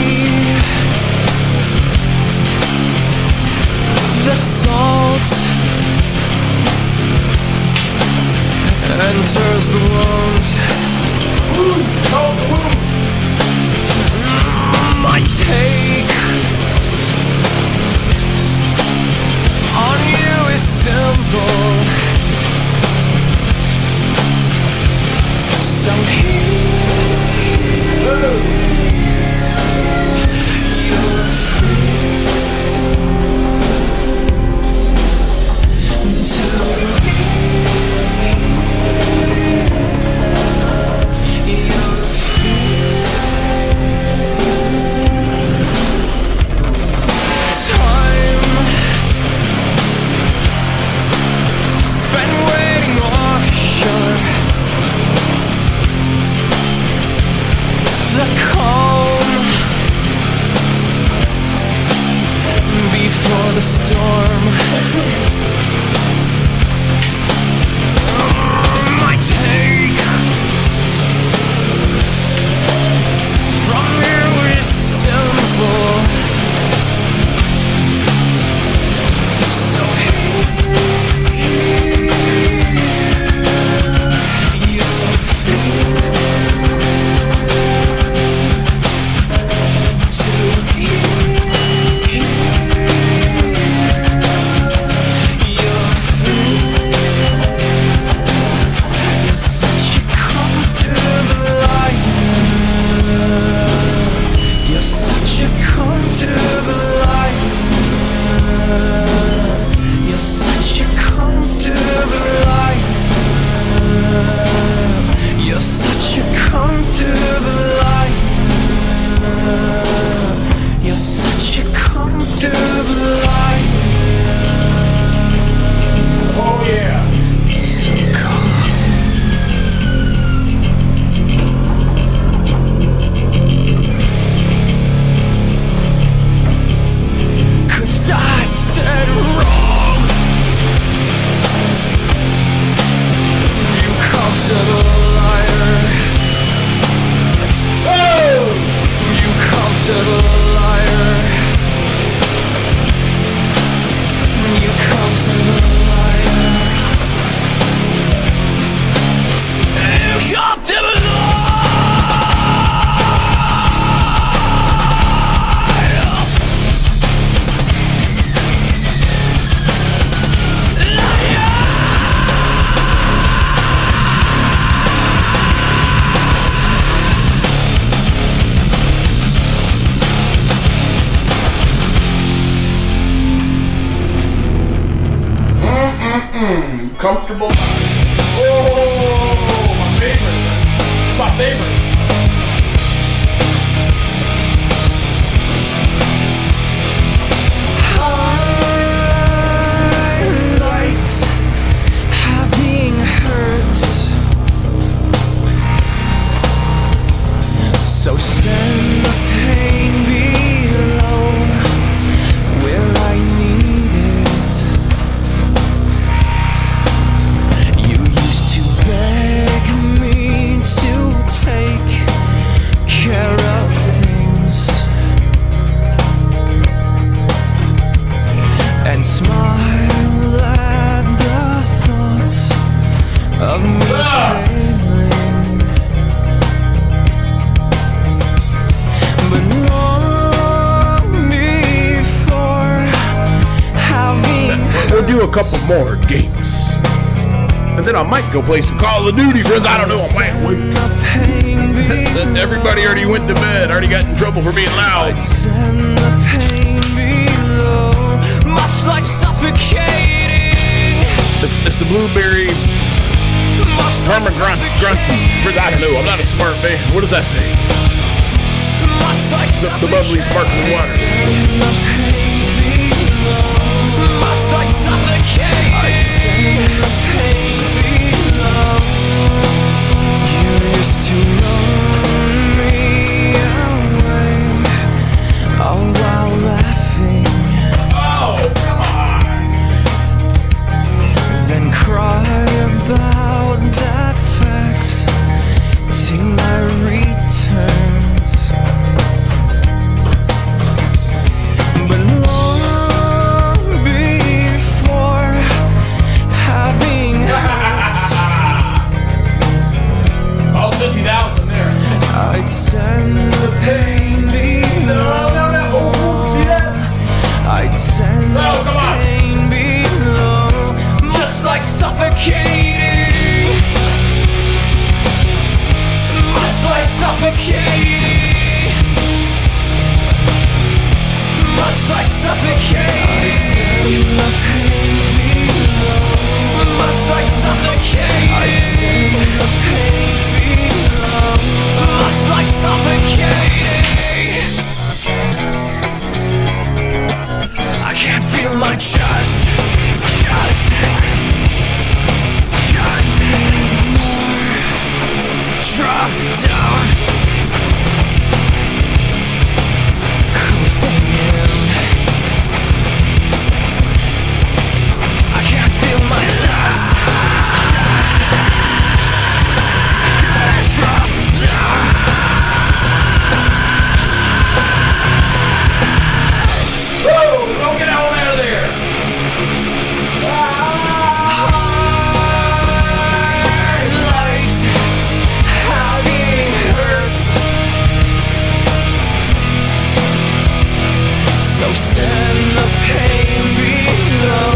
The salt enters the wounds. My take on you is simple. Some you're free to Uncomfortable. Oh, my favorite. My favorite. Highlights having hurt. So send the pain below where I need it. You used to beg me to take care of things and smile at the thoughts of me failing. But long before having We'll do a couple more games. And then I might go play some Call of Duty, friends. I don't know. I might wait. the pain below, Everybody already went to bed. Already got in trouble for being loud. send the pain below, much like suffocating. It's the blueberry Much like Herman Grunty. Friends, I don't know. I'm not a smart man. What does that say? Much like The bubbly sparkling water. Much like suffocating. I'd send the pain below. You used to run me away, all while laughing, Oh, come on. then cry about that fact till I returned. But long before having hurt, All 50,000 there. I'd send the pain below. No. Oh, see that? I'd send No, the come on. pain below, just like suffocating. Much like suffocating. Much like suffocating. I'd send the pain below. Much like suffocating. I'd send the pain below. Much like suffocating. I can't feel my chest. Drop down, cruising in. I can't feel my chest. Drop down. Woo! Don't get all out of there. Highlights having hurt. So send the pain below.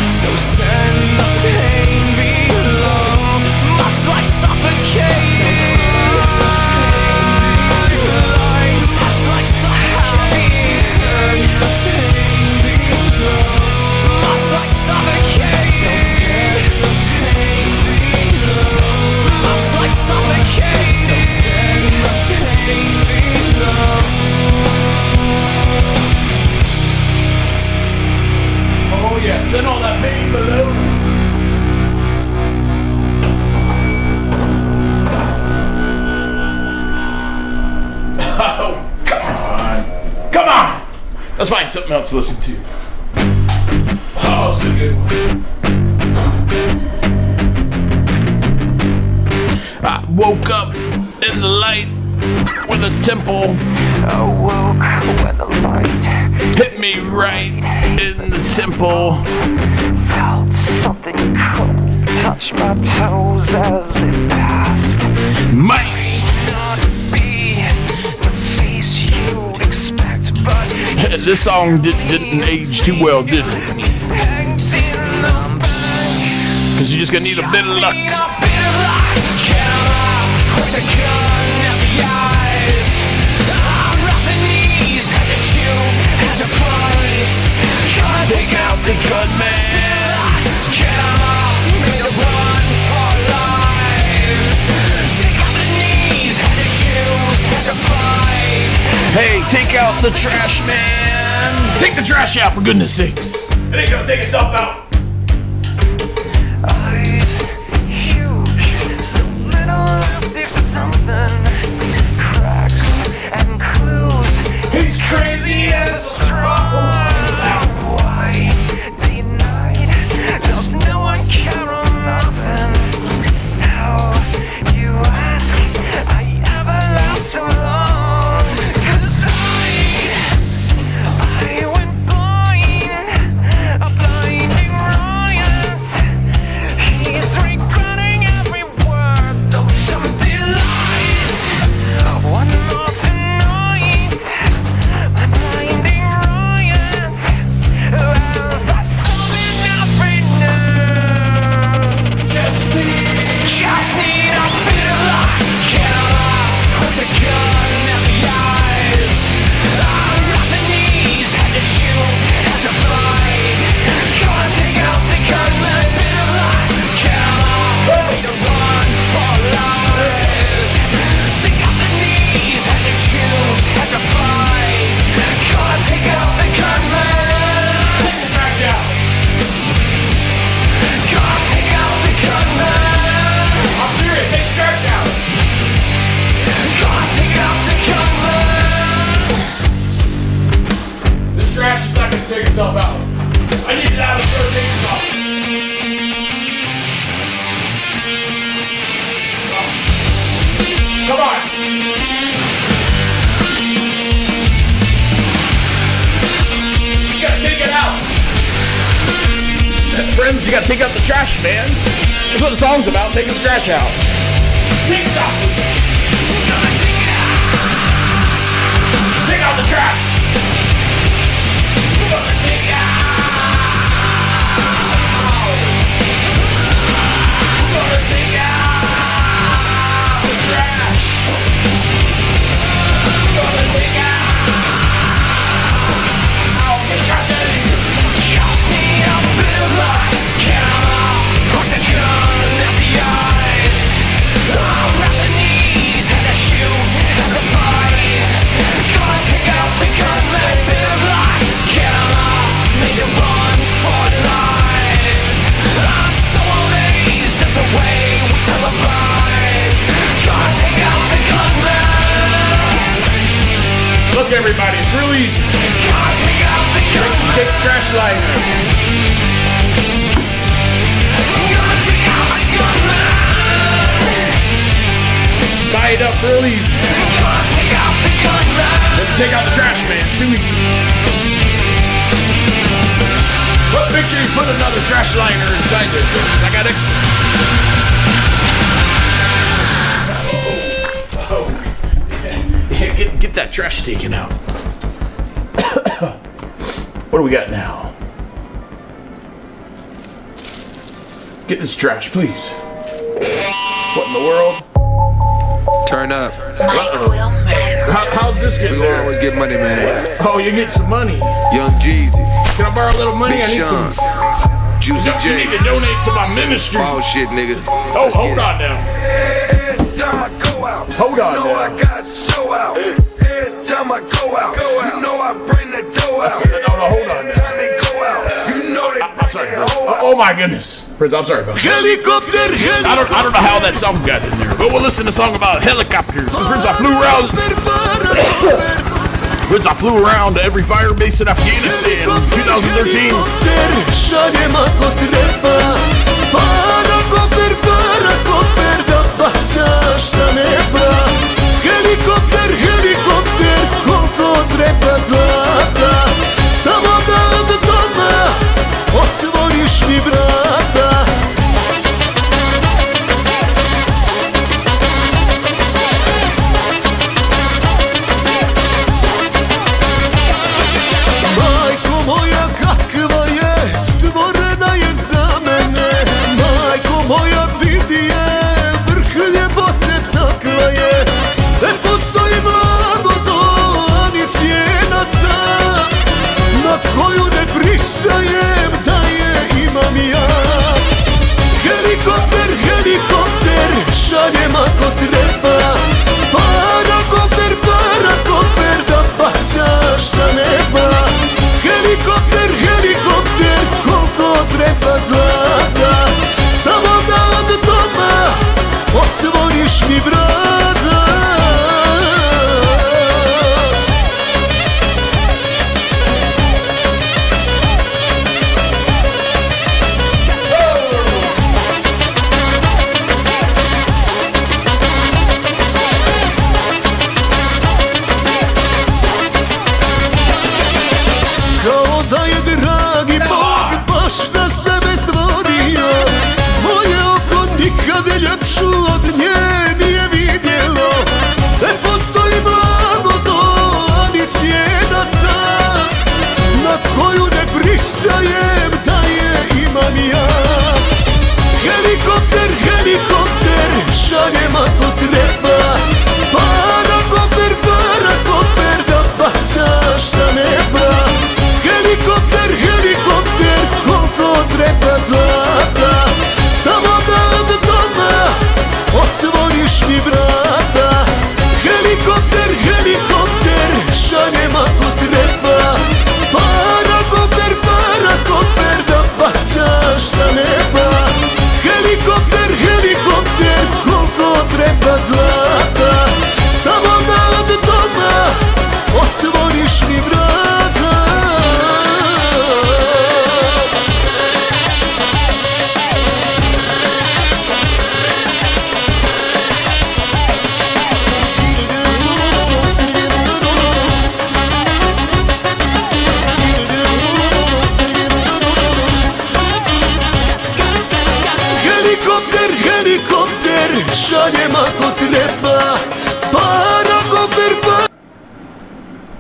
So send the pain below. Much like suffocating. Much like suffocating. Send the pain below. Much like suffocating. Send the pain below. Much like suffocating. So send the pain below. Oh, yeah. Send all that pain below. Oh, come on. Come on. Let's find something else to listen to. Oh, it's a good one. I woke up in the light with a temple Awoke when the light hit me right in the temple. felt something cold touch my toes as it passed. Might Not be the face you expect, but this song didn't age too well, did it? Because you're just gonna need a bit of luck. Take out the gunman. take out the trash, man. Take the trash out, for goodness sakes. It ain't gonna take itself out. Eyes huge, so little if there's something. Cracks and clues. He's crazy as trouble. Why denied? Does no one care or nothing? How you ask? I ever last so long? 'Cause I went blind, a blinding riot. He's regretting every word of some delights. One more tonight, a blinding riot. There's something every night. Just need a bit of luck. Put the gun at the eyes. At the knees, had to shoot, had to fight. Gotta take out the gunman. Bit of luck. Need to run for lives. Take out the knees, had to choose, had to fight. Gotta take out the gunman. Take the trash out. Gotta take out the gunman. I'm serious, take the trash out. Gotta take out the gunman. This trash is not gonna take itself out. I need it out of the third office. Come on. You gotta take it out. Friends, you gotta take out the trash, man. That's what the song's about, taking the trash out. Take it out. Take out the trash. We're gonna take out. We're gonna take out the trash. We're gonna take out the trash. Just need a bit of luck. Put the gun at the eyes. At the knees, had to shoot, had to fight. Gotta take out the gunman. Bit of luck. Made it run for lives. I'm so amazed at the way it was televised. Gotta take out the gunman. Look, everybody, it's real easy. Gotta take out the gunman. Take the trash liner. Gotta take out the gunman. Tie it up real easy. Gotta take out the gunman. Let's take out the trash, man. It's too easy. But make sure you put another trash liner inside there. I got extra. Yeah, get that trash taken out. What do we got now? Get this trash, please. What in the world? Turn up. How'd this get We there? gonna always get money, man. Oh, you get some money. Young Jeezy, Can I borrow a little money? Big I need Sean, some. Juicy You J. need to donate to my ministry. Ball shit, nigga. Oh, Let's hold get on now. Every time I go out, Hold on you know I now. got to show out. Every time I go out, you know I bring the dough out. No, hold on now. Time they go out, you know they I'm sorry, Prince. Oh my goodness. Prince, I'm sorry about that. Helicopter, I don't know how that song got in there, but we'll listen to a song about helicopters. Prince, I flew around. Prince, I flew around to every fire base in Afghanistan in 2013. Šaljem ako treba. Para kofer da bacaš sa neba. Helikopter, helikopter, koliko treba zlata. Samo da od doma otvoriš mi vrata. Majko moja kakva je, stvorena je za mene.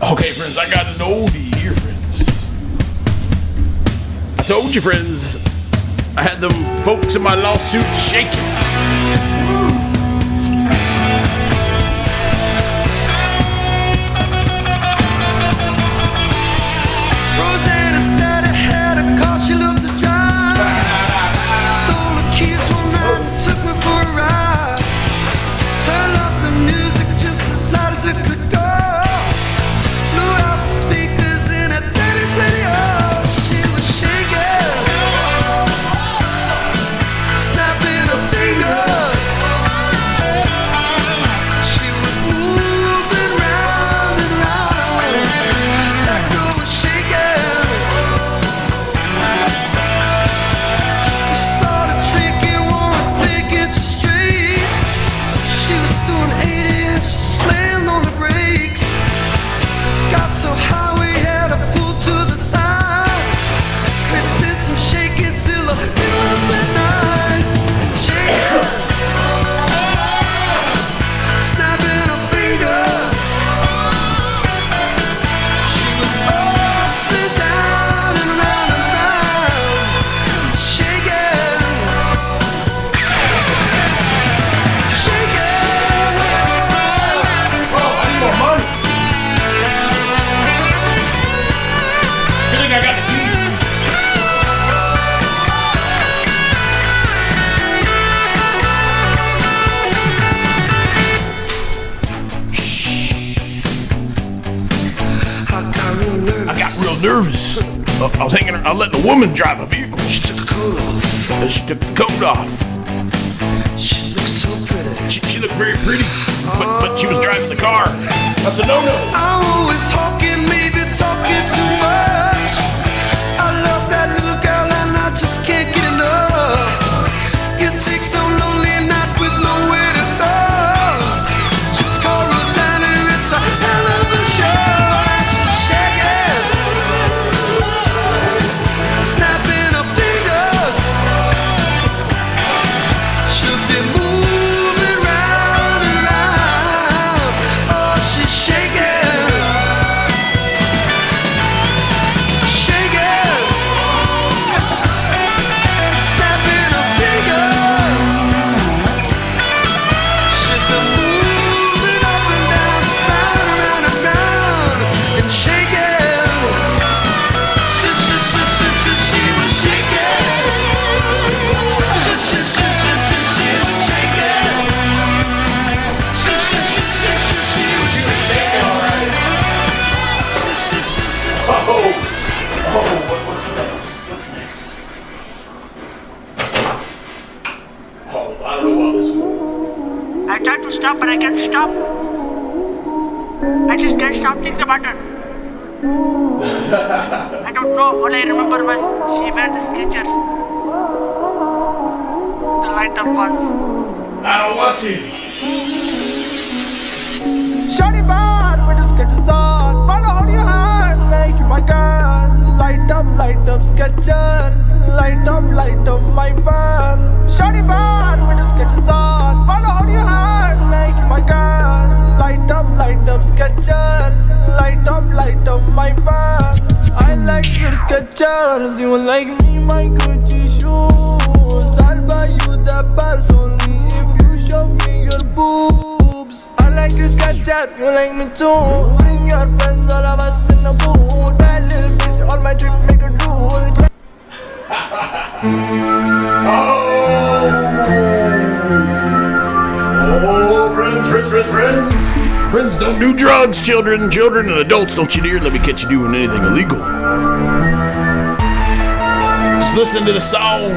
Okay, friends, I got an oldie here, friends. I told you, friends, I had them folks in my lawsuit shaking. Rosanna said I had a car, she loved to drive. Stole the keys one night and took me for a ride. Turned up the music just as loud as it could go. Blew out the speakers in a daddy's radio. She was shaking, snapping her fingers. She was moving round and round. That girl was shaking. We started drinking 1 inch straight. She was doing 80 and she slammed on the brakes. Got so high we had to pull to the side. We did some shaking till the middle of the night. Shaking, snapping her fingers. She was up and down and round and round. Shaking, shaking. Oh, I need more money. You think I got the key? I got real nervous. I was hanging. I let the woman drive a vehicle. She took the coat off. And she took the coat off. She looks so pretty. She looked very pretty, but she was driving the car. That's a no-no. I'm always talking, maybe talking too much. I love that little girl and I just can't get enough. You take some lonely night with nowhere to go. Just call Rosanna, it's a hell of a show. Shaking, snapping her fingers. She'll be moving round and round. Oh, she's shaking, shaking, snapping her fingers. She'll be moving up and down, round and round and shaking. She was shaking. She was shaking. What's next? What's next? Oh, I don't know about this one. I tried to stop, but I can't stop. I just can't stop thinking about her. I don't know. All I remember was she wear the Skechers, the light up ones. I don't want to. Shawty bad with the sketches on. Wanna hold your hand, make you my girl. Light up, sketches. Light up, my fun. Shawty bad with the sketches on. Wanna hold your hand, make you my girl. Light up, sketches. Light up, my fun. I like your sketches. You like me, my Gucci shoes. I'll buy you the purse only if you show me your boobs. I like your sketches, you like me too. Bring your friends, all of us in the booth. Bad little bitch, all my trip make a drool. Oh, friends. Friends, don't do drugs, children and adults. Don't you dare let me catch you doing anything illegal. Just listen to the song.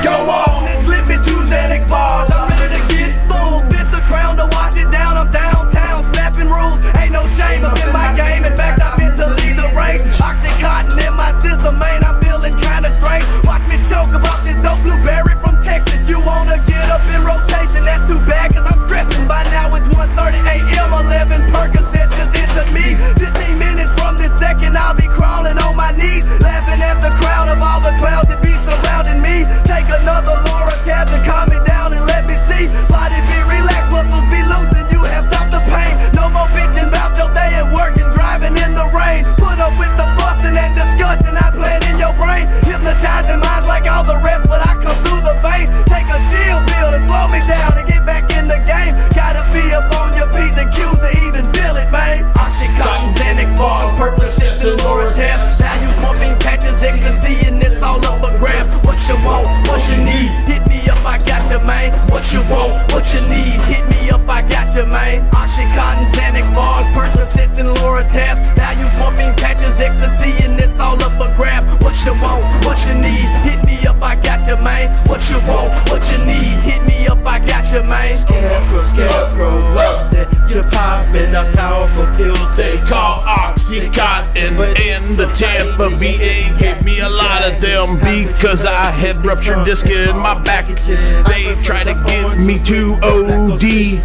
Go on and slip into Xanax bars. I'm ready to get full. Bit the crown to wash it down. I'm downtown snapping rules. Ain't no shame up in my game. In fact, I've been to lead the rain. Oxycontin in my system, man. I'm feeling kinda strange. Watch me choke about this dope blueberry from Texas. You wanna get up in rotation? That's too bad, cause I'm stressing. By now it's cause I had ruptured disc in my back. They tried to get me to OD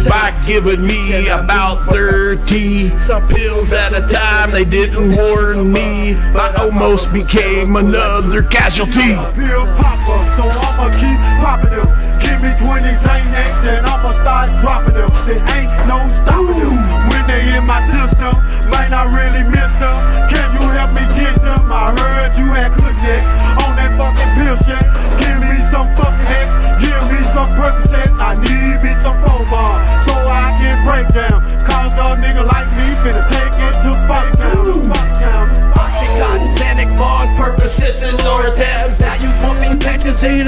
by giving me about 30 pills at a time. They didn't warn me. I almost became another casualty. Pill popper, so I'ma keep popping them. Give me 20 Xanax and I'ma start dropping them. There ain't no stopping them. When they in my system, might not really miss them. Can you help me get them? I heard you had connect on that fucking pill shit. Give me some fucking heck, give me some Percocets. I need me some phone bar so I can break down. Cause a nigga like me finna take it to fuck town. Oxycontin, Xanax bars, Percocets, and Loratabs. Now you pumping patches, seeing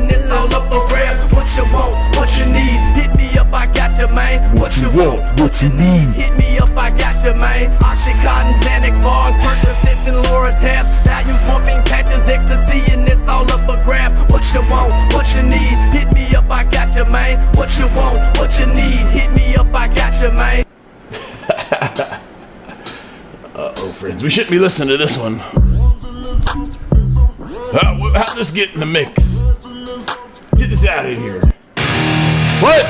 this all up a grab. What you want, what you need, hit me up, I got you, man. What you want, what you need, hit me up, I got you, man. Oxycontin, Xanax bars, Percocets, and Loratabs. Now you pumping patches, ecstasy, and this all up a grab. What you want, what you need, hit me up, I got you, man. What you want, what you need, hit me up, I got you, man. Uh-oh, friends. We shouldn't be listening to this one. How'd this get in the mix? Get this out of here. What?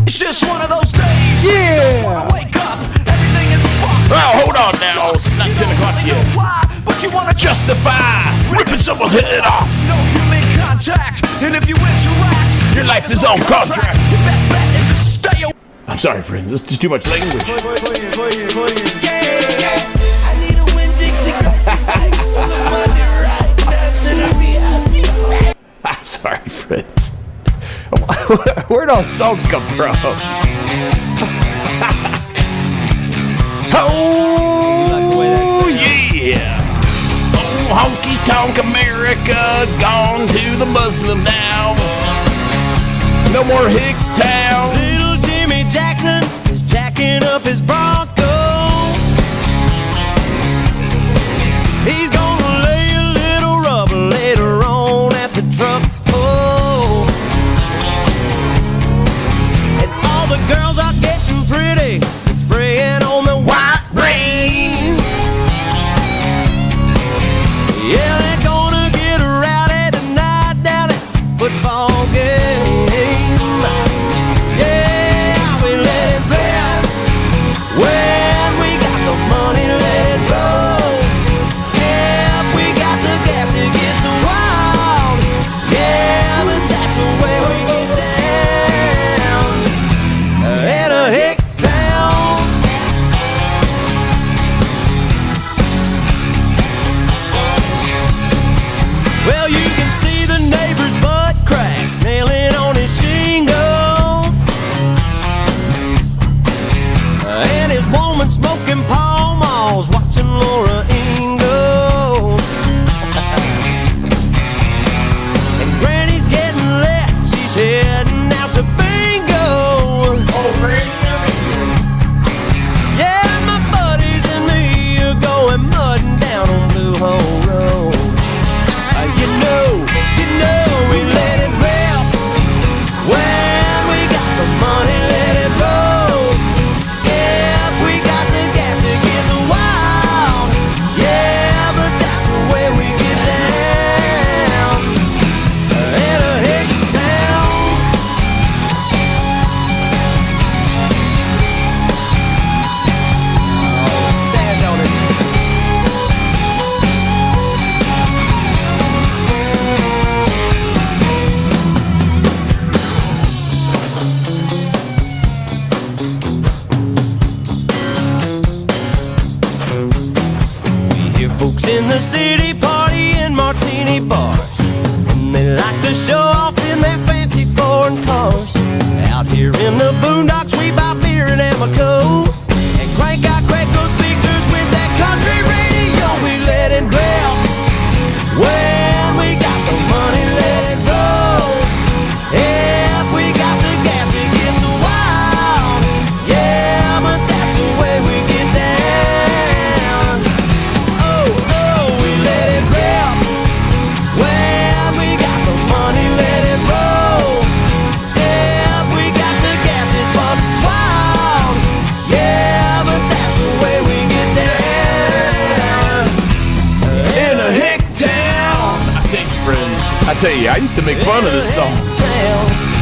It's just one of those days. Yeah. Wanna wake up, everything is fucked. Oh, hold on now. It's not 10 o'clock yet. Why? But you wanna Justify ripping someone's head off. no human contact, and if you interact, Your life is on contract. Your best bet is to stay away. I'm sorry, friends. This is just too much language. I need a Winn-Dixie full of money right now to be happy. I'm sorry, friends. Where'd all the songs come from? Oh, yeah. Oh, honky-tonk America, gone to the Muslim now. No more Hick Town. Little Jimmy Jackson is jacking up his Bronco. He's gonna lay a little rubber later on at the truck. Oh, and all the girls are getting pretty, they're spraying on the white rain. Yeah, they're gonna get rowdy tonight down at the football game. Yeah, we let it rip. When we got the money, let it roll. If we got the gas, it gets wild. Yeah, but that's the way we get down. In a hick town. Well, you can see the neighbor's butt cracks nailing on his shingles, and his woman smoking Pall Malls, watching Laura Ingalls. And Granny's getting lit, she's heading out to bingo. Yeah, my buddies and me are going mudding down on Blue Hole Road. You know, we let it rip. When we got the money, let it roll. If we got the gas, it gets wild. Yeah, but that's the way we get down. In a hick town. Stand on it. We hear folks in the city party in martini bars, and they like to show off in their fancy foreign cars. Out here in the boondocks, we buy beer and Amoco and crank out Craco speakers with that country radio. We let it blow. When we got the money, let it roll. If we got the gas, it gets wild. Yeah, but that's the way we get down. Oh, we let it rip. When we got the money, let it roll. If we got the gas, it's buck wild. Yeah. tell you, I used to make fun of this song.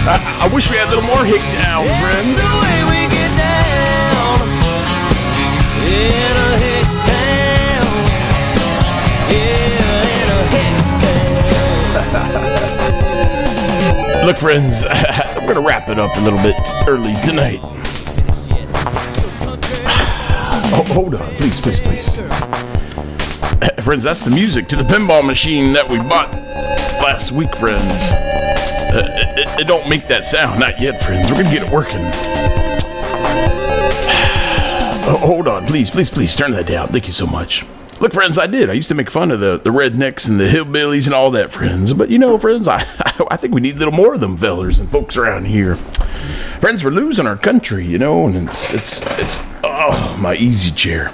I wish we had a little more Hick Town, friends. The way we get down in a hick town. Yeah, in a hick town. Look, friends, we're going to wrap it up a little bit early tonight. Oh, hold on, please. Friends, that's the music to the pinball machine that we bought last week, friends. It don't make that sound, not yet, friends. We're gonna get it working. Oh, hold on, please, turn that down. Thank you so much. Look, friends, I used to make fun of the rednecks and the hillbillies and all that, friends. But you know, friends, I think we need a little more of them fellers and folks around here. Friends, we're losing our country, you know, and it's oh, my easy chair.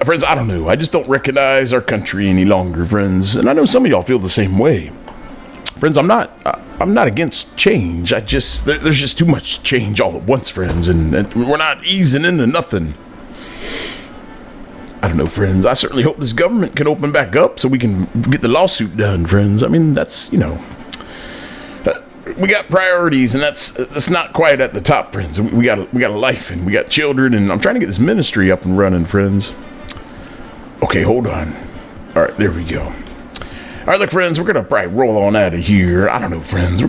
Friends, I don't know. I just don't recognize our country any longer, friends. And I know some of y'all feel the same way. Friends, I'm not against change. There's just too much change all at once, friends, and we're not easing into nothing. I don't know, friends. I certainly hope this government can open back up so we can get the lawsuit done, friends. I mean, that's, you know, we got priorities, and that's not quite at the top, friends. We got a life, and we got children, and I'm trying to get this ministry up and running, friends. Okay, hold on. All right, there we go. All right, look, friends, we're gonna probably roll on out of here. I don't know, friends.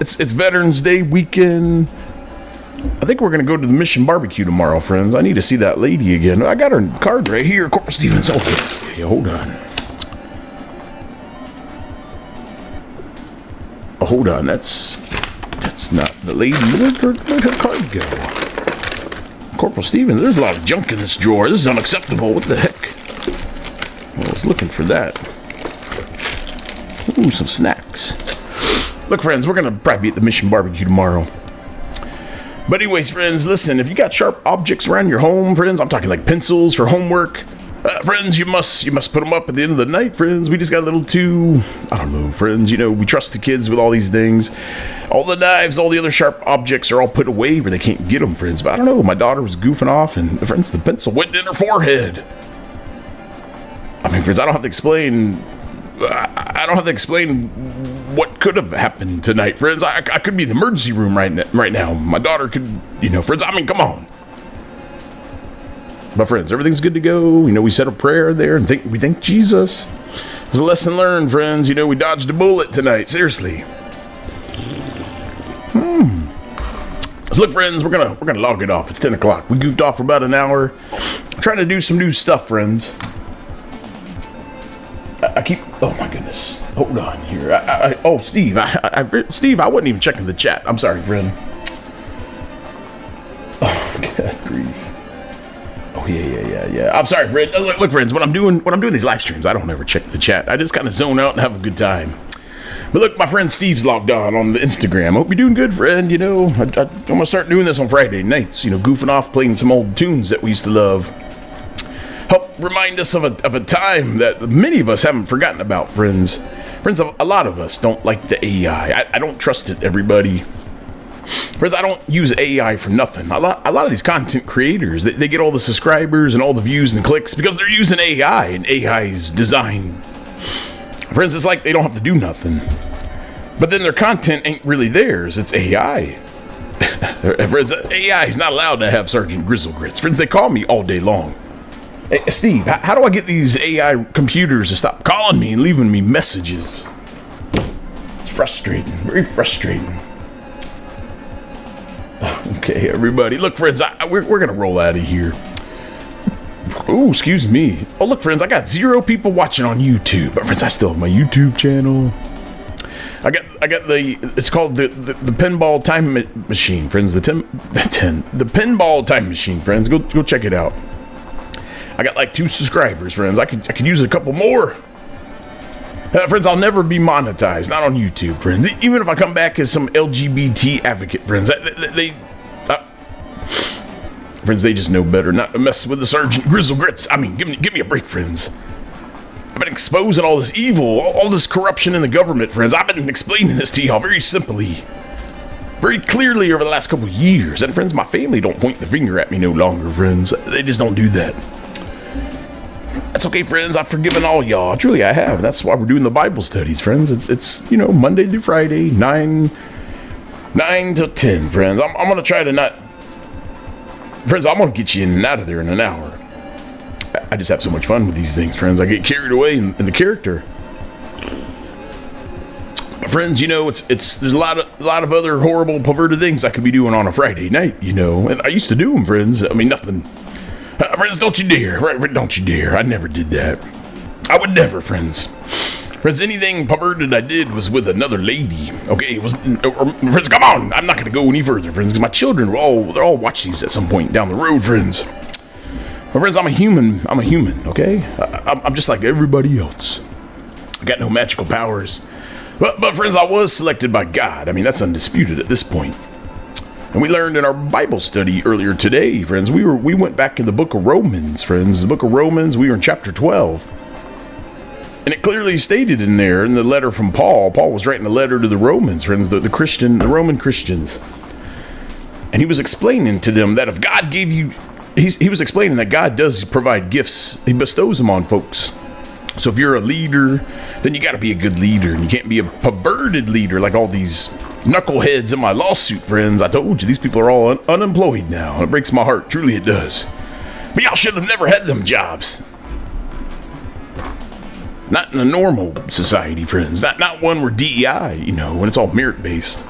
It's Veterans Day weekend. I think we're gonna go to the Mission Barbecue tomorrow, friends. I need to see that lady again. I got her card right here, Corporal Stevens. Okay, hold on. Oh, hold on, that's not the lady. Where'd her card go? Corporal Stevens, there's a lot of junk in this drawer. This is unacceptable. What the heck? I was looking for that. Ooh, some snacks. Look, friends, we're gonna probably be at the Mission Barbecue tomorrow. But anyways, friends, listen, if you got sharp objects around your home, friends, I'm talking like pencils for homework, friends, you must put them up at the end of the night, friends. We just got a little too, I don't know, friends, you know, we trust the kids with all these things. All the knives, all the other sharp objects are all put away where they can't get them, friends. But I don't know, my daughter was goofing off, and, friends, the pencil went in her forehead. I mean, friends, I don't have to explain what could have happened tonight, friends. I could be in the emergency room right now. My daughter could, you know, friends, I mean, come on. But friends, everything's good to go. You know, we said a prayer there and we thank Jesus. It was a lesson learned, friends. You know, we dodged a bullet tonight. Seriously. So look, friends, we're gonna log it off. It's 10 o'clock. We goofed off for about an hour. I'm trying to do some new stuff, friends. Oh my goodness. Hold on here. Steve, Steve, I wasn't even checking the chat. I'm sorry, friend. Oh, God grief. Oh, yeah. I'm sorry, friend. Look, friends, when I'm doing these live streams, I don't ever check the chat. I just kind of zone out and have a good time. But look, my friend Steve's logged on the Instagram. Hope you're doing good, friend. You know, I'm gonna start doing this on Friday nights. You know, goofing off, playing some old tunes that we used to love. Help remind us of a time that many of us haven't forgotten about, friends. Friends, a lot of us don't like the AI. I don't trust it, everybody. Friends, I don't use AI for nothing. A lot of these content creators, they get all the subscribers and all the views and clicks because they're using AI, and AI is designed. Friends, it's like they don't have to do nothing. But then their content ain't really theirs. It's AI. Friends, AI is not allowed to have Sergeant Grizzlegrits. Friends, they call me all day long. Hey, Steve, how do I get these AI computers to stop calling me and leaving me messages? It's frustrating. Very frustrating. Okay, everybody. Look, friends, we're going to roll out of here. Oh, excuse me. Oh, look, friends, I got 0 people watching on YouTube. But, friends, I still have my YouTube channel. I got it's called the Pinball Time Machine, friends. The Pinball Time Machine, friends. Go check it out. I got like 2 subscribers, friends. I could use a couple more. Friends, I'll never be monetized, not on YouTube, friends. Even if I come back as some LGBT advocate, friends, friends, they just know better not to mess with the Sergeant Grizzlegrits. I mean, give me a break, friends. I've been exposing all this evil, all this corruption in the government, friends. I've been explaining this to y'all very simply, very clearly over the last couple of years. And friends, my family don't point the finger at me no longer, friends. They just don't do that. That's okay, friends. I've forgiven all y'all. Truly, I have. That's why we're doing the Bible studies, friends. It's Monday through Friday, 9 to 10, friends. I'm going to try to not... Friends, I'm going to get you in and out of there in an hour. I just have so much fun with these things, friends. I get carried away in the character. Friends, there's a lot of other horrible, perverted things I could be doing on a Friday night, and I used to do them, friends. I mean, nothing. Friends, don't you dare. Right, don't you dare. I never did that. I would never, friends. Friends, anything perverted I did was with another lady. Okay, friends, come on. I'm not going to go any further, friends, because my children they'll all watch these at some point down the road, friends. My friends, I'm a human, okay? I'm just like everybody else. I got no magical powers. But friends, I was selected by God. I mean, that's undisputed at this point. And we learned in our Bible study earlier today, friends, we went back in the book of Romans, friends. The book of Romans, we were in chapter 12. And it clearly stated in there, in the letter from Paul was writing a letter to the Romans, friends, the Roman Christians. And he was explaining to them that if God gave you, he was explaining that God does provide gifts. He bestows them on folks. So if you're a leader, then you got to be a good leader, and you can't be a perverted leader like all these knuckleheads in my lawsuit, friends. I told you, these people are all unemployed now, and it breaks my heart. Truly it does. But y'all should have never had them jobs. Not in a normal society, friends. Not one where DEI, when it's all merit-based.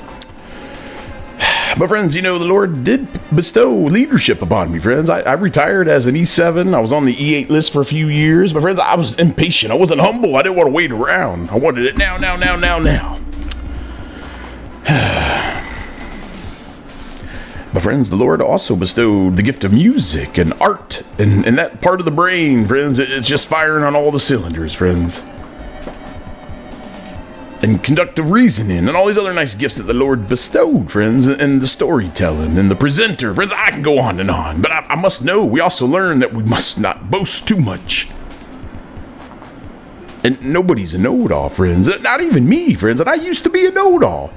But friends, the Lord did bestow leadership upon me, friends. I retired as an E7. I was on the E8 list for a few years. But friends, I was impatient. I wasn't humble. I didn't want to wait around. I wanted it now. But friends, the Lord also bestowed the gift of music and art. And that part of the brain, friends, it's just firing on all the cylinders, friends. And conductive reasoning, and all these other nice gifts that the Lord bestowed, friends, and the storytelling, and the presenter. Friends, I can go on and on, but I must know, we also learn that we must not boast too much. And nobody's a know-it-all, friends. Not even me, friends, and I used to be a know-it-all.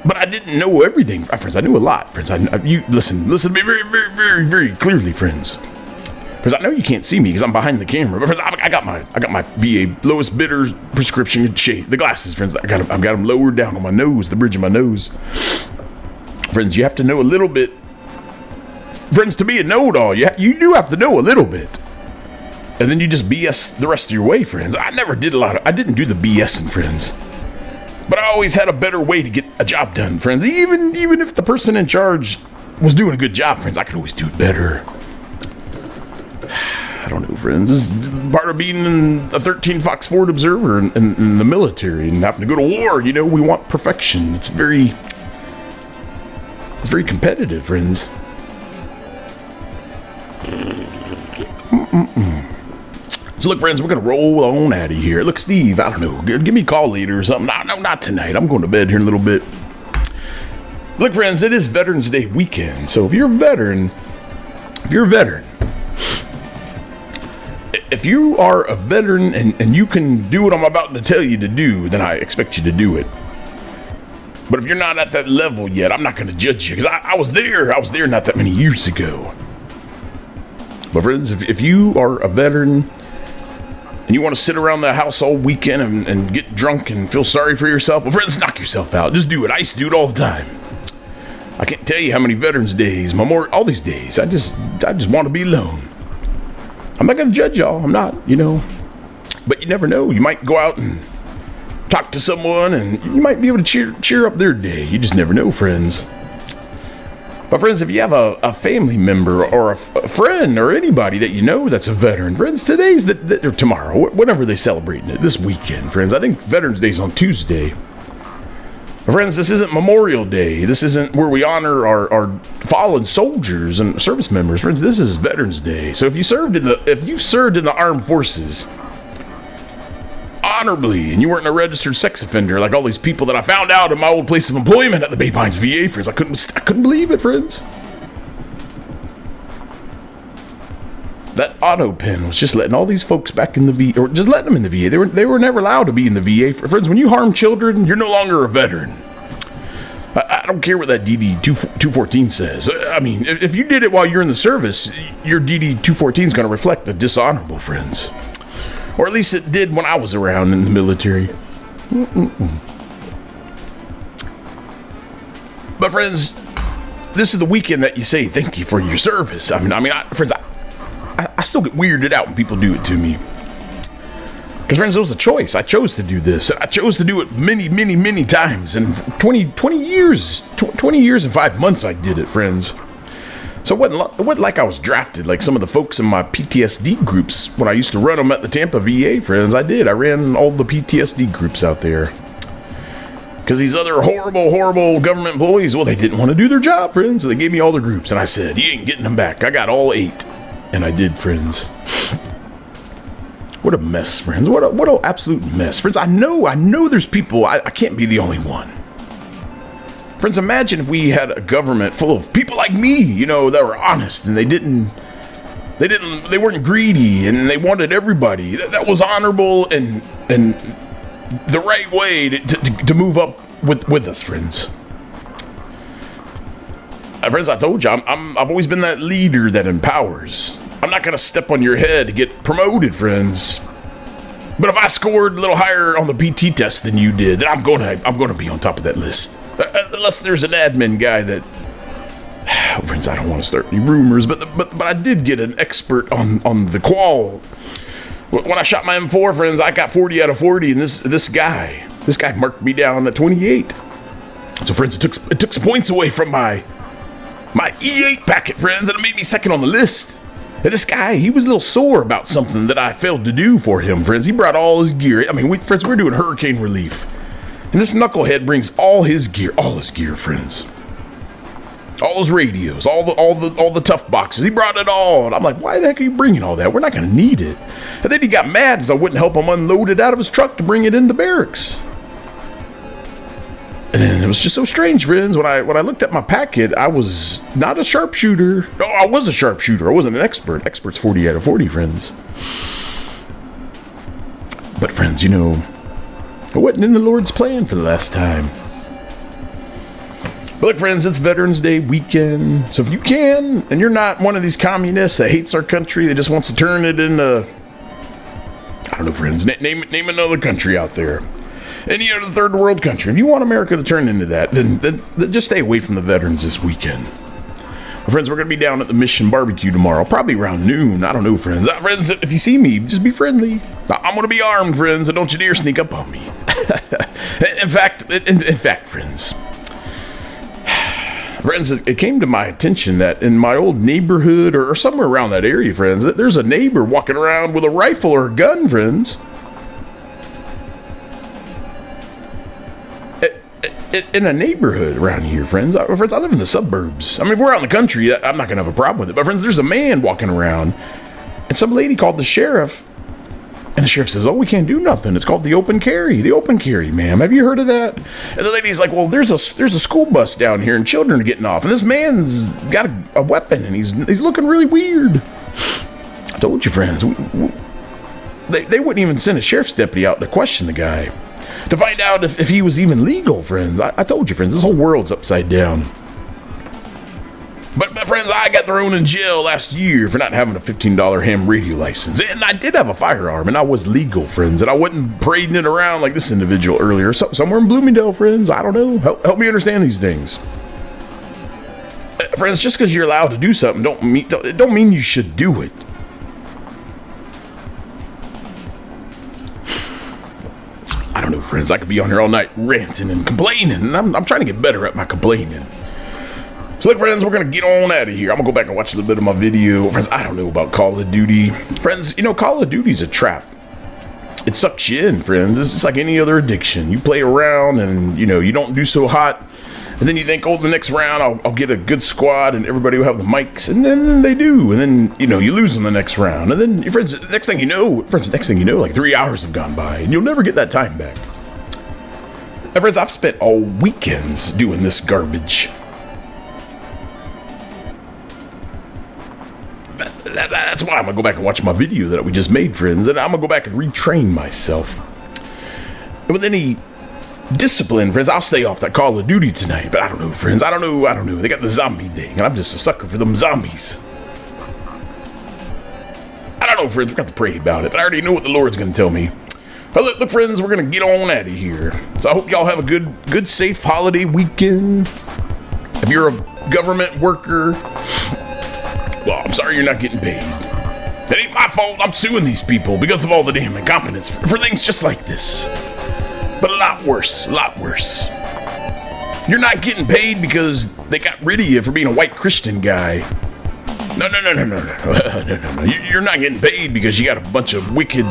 But I didn't know everything. Friends, I knew a lot, friends. You listen to me very, very, very, very clearly, friends. Because I know you can't see me because I'm behind the camera. But friends, I got my VA lowest bidder prescription shade. The glasses, friends. I've got them lowered down on my nose, the bridge of my nose. Friends, you have to know a little bit. Friends, to be a know-it-all, you do have to know a little bit. And then you just BS the rest of your way, friends. I didn't do the BSing, friends. But I always had a better way to get a job done, friends. Even if the person in charge was doing a good job, friends, I could always do it better. I don't know, friends. This is part of being a 13 Fox Ford observer in the military and having to go to war. We want perfection. It's very competitive, friends. So look, friends, we're going to roll on out of here. Look, Steve, I don't know. Give me a call later or something. No, not tonight. I'm going to bed here in a little bit. Look, friends, it is Veterans Day weekend. So if you're a veteran, if you are a veteran and you can do what I'm about to tell you to do, then I expect you to do it. But if you're not at that level yet, I'm not going to judge you, because I was there not that many years ago. But friends, if you are a veteran and you want to sit around the house all weekend and get drunk and feel sorry for yourself, well, friends, knock yourself out. Just do it. I used to do it all the time. I can't tell you how many Veterans Days, all these days. I just want to be alone. I'm not going to judge y'all. I'm not, But you never know. You might go out and talk to someone, and you might be able to cheer up their day. You just never know, friends. But friends, if you have a family member or a friend or anybody that you know that's a veteran, friends, today's or tomorrow, whenever they celebrating it, this weekend, friends. I think Veterans Day's on Tuesday. But friends, this isn't Memorial Day. This isn't where we honor our fallen soldiers and service members. Friends, this is Veterans Day. So if you served in the armed forces honorably, and you weren't a registered sex offender like all these people that I found out in my old place of employment at the Bay Pines VA, friends, I couldn't believe it, friends. That auto pen was just letting all these folks back in the VA, or just letting them in the VA. They were never allowed to be in the VA. Friends, when you harm children, you're no longer a veteran. I don't care what that DD 214 says. I mean, if you did it while you're in the service, your DD 214 is going to reflect a dishonorable, friends. Or at least it did when I was around in the military. But friends, this is the weekend that you say thank you for your service. Friends, I still get weirded out when people do it to me. Because, friends, it was a choice. I chose to do this. I chose to do it many, many, many times. And 20 years and 5 months I did it, friends. So it wasn't like I was drafted like some of the folks in my PTSD groups when I used to run them at the Tampa VA, friends. I ran all the PTSD groups out there. Because these other horrible, horrible government employees, well, they didn't want to do their job, friends. So they gave me all the groups. And I said, you ain't getting them back. I got all 8. And I did, friends. What a mess, friends. What an absolute mess. Friends, I know there's people, I can't be the only one. Friends, imagine if we had a government full of people like me, that were honest and they weren't greedy and they wanted everybody. That was honorable and the right way to move up with us, friends. Friends, I told you, I've always been that leader that empowers. I'm not going to step on your head to get promoted, friends. But if I scored a little higher on the PT test than you did, then I'm going to be on top of that list. Unless there's an admin guy that... friends, I don't want to start any rumors, but I did get an expert on the qual. When I shot my M4, friends, I got 40 out of 40, and this guy marked me down at 28. So, friends, it took some points away from my E8 packet, friends, and it made me second on the list. And this guy, he was a little sore about something that I failed to do for him, friends. He brought all his gear. I mean, we're doing hurricane relief. And this knucklehead brings all his gear, friends. All his radios, all the tough boxes. He brought it all. And I'm like, why the heck are you bringing all that? We're not going to need it. And then he got mad because I wouldn't help him unload it out of his truck to bring it into barracks. And then it was just so strange, friends. When I looked at my packet, I was not a sharpshooter. No, I was a sharpshooter. I wasn't an expert. Expert's 40 out of 40, friends. But, friends, it wasn't in the Lord's plan for the last time. But look, friends, it's Veterans Day weekend. So if you can, and you're not one of these communists that hates our country, that just wants to turn it into, I don't know, friends, name another country out there. Any other third world country. If you want America to turn into that, then just stay away from the veterans this weekend. Well, friends, we're going to be down at the Mission Barbecue tomorrow, probably around noon. I don't know, friends. Friends, if you see me, just be friendly. I'm going to be armed, friends, and don't you dare sneak up on me. In fact, friends. Friends, it came to my attention that in my old neighborhood or somewhere around that area, friends, that there's a neighbor walking around with a rifle or a gun, friends. In a neighborhood around here, friends. I live in the suburbs. I mean, if we're out in the country, I'm not going to have a problem with it. But, friends, there's a man walking around, and some lady called the sheriff, and the sheriff says, oh, we can't do nothing. It's called the open carry. The open carry, ma'am. Have you heard of that? And the lady's like, well, there's a school bus down here, and children are getting off, and this man's got a weapon, and he's looking really weird. I told you, friends, they wouldn't even send a sheriff's deputy out to question the guy. To find out if he was even legal, friends. I told you, friends, this whole world's upside down. But, friends, I got thrown in jail last year for not having a $15 ham radio license. And I did have a firearm, and I was legal, friends. And I wasn't parading it around like this individual earlier. Somewhere in Bloomingdale, friends. I don't know. Help me understand these things. Friends, just because you're allowed to do something don't mean you should do it. I don't know, friends. I could be on here all night ranting and complaining, and I'm trying to get better at my complaining. So, look, friends, we're going to get on out of here. I'm going to go back and watch a little bit of my video. Friends, I don't know about Call of Duty. Friends, Call of Duty's a trap. It sucks you in, friends. It's like any other addiction. You play around, and, you don't do so hot. And then you think, oh, the next round, I'll get a good squad, and everybody will have the mics. And then they do. And then, you lose them the next round. And then, friends, next thing you know, like 3 hours have gone by. And you'll never get that time back. And, friends, I've spent all weekends doing this garbage. That's why I'm going to go back and watch my video that we just made, friends. And I'm going to go back and retrain myself. And with any discipline, friends. I'll stay off that Call of Duty tonight, but I don't know, friends. I don't know. They got the zombie thing, and I'm just a sucker for them zombies. I don't know, friends. We're going to pray about it, but I already know what the Lord's going to tell me. But look, friends, we're going to get on out of here. So I hope y'all have a good, safe holiday weekend. If you're a government worker, well, I'm sorry you're not getting paid. It ain't my fault. I'm suing these people because of all the damn incompetence for things just like this. But a lot worse. You're not getting paid because they got rid of you for being a white Christian guy. No. You're not getting paid because you got a bunch of wicked,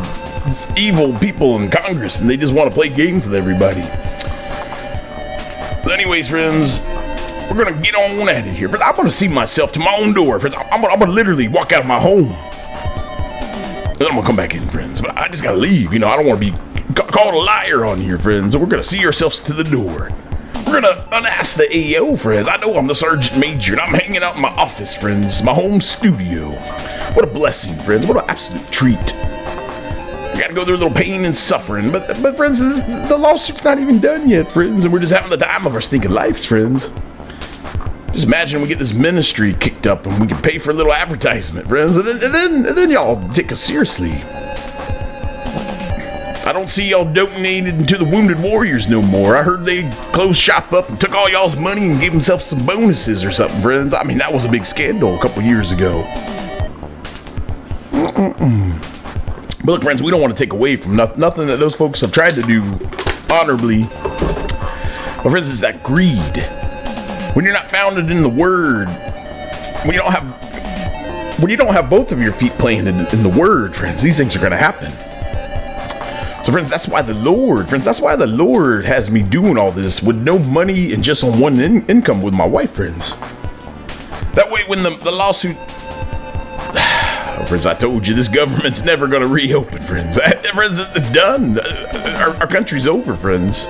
evil people in Congress and they just want to play games with everybody. But anyways, friends, we're going to get on out of here. But I'm going to see myself to my own door, friends. I'm going to literally walk out of my home. And then I'm going to come back in, friends. But I just got to leave. I don't want to be called a liar on here, friends. We're going to see ourselves to the door. We're going to unask the AO, friends. I know I'm the Sergeant Major, and I'm hanging out in my office, friends. My home studio. What a blessing, friends. What an absolute treat. I got to go through a little pain and suffering. But friends, the lawsuit's not even done yet, friends. And we're just having the time of our stinking lives, friends. Just imagine we get this ministry kicked up and we can pay for a little advertisement, friends. And then y'all take us seriously. I don't see y'all donated to the Wounded Warriors no more. I heard they closed shop up and took all y'all's money and gave themselves some bonuses or something, friends. I mean, that was a big scandal a couple years ago. But look, friends, we don't want to take away from nothing that those folks have tried to do honorably. But friends, it's that greed. When you're not founded in the Word, when you don't have both of your feet planted in the Word, friends, these things are going to happen. So, friends, that's why the Lord has me doing all this with no money and just on one income with my wife, friends. That way, when the lawsuit... friends, I told you, this government's never going to reopen, friends. Friends, it's done. Our country's over, friends.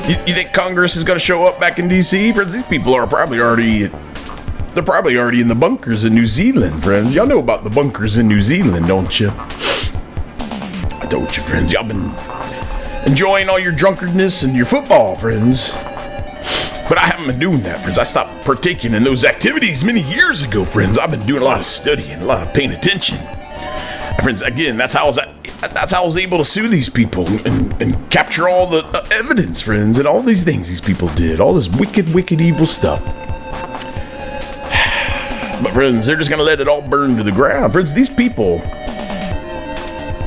You think Congress is going to show up back in D.C.? Friends, these people are probably already in the bunkers in New Zealand, friends. Y'all know about the bunkers in New Zealand, don't you? I told you, friends, y'all been enjoying all your drunkenness and your football, friends. But I haven't been doing that, friends. I stopped partaking in those activities many years ago, friends. I've been doing a lot of studying, a lot of paying attention. And friends, again, that's how I was able to sue these people and capture all the evidence, friends, and all these things these people did. All this wicked, evil stuff. But, friends, they're just going to let it all burn to the ground. Friends, these people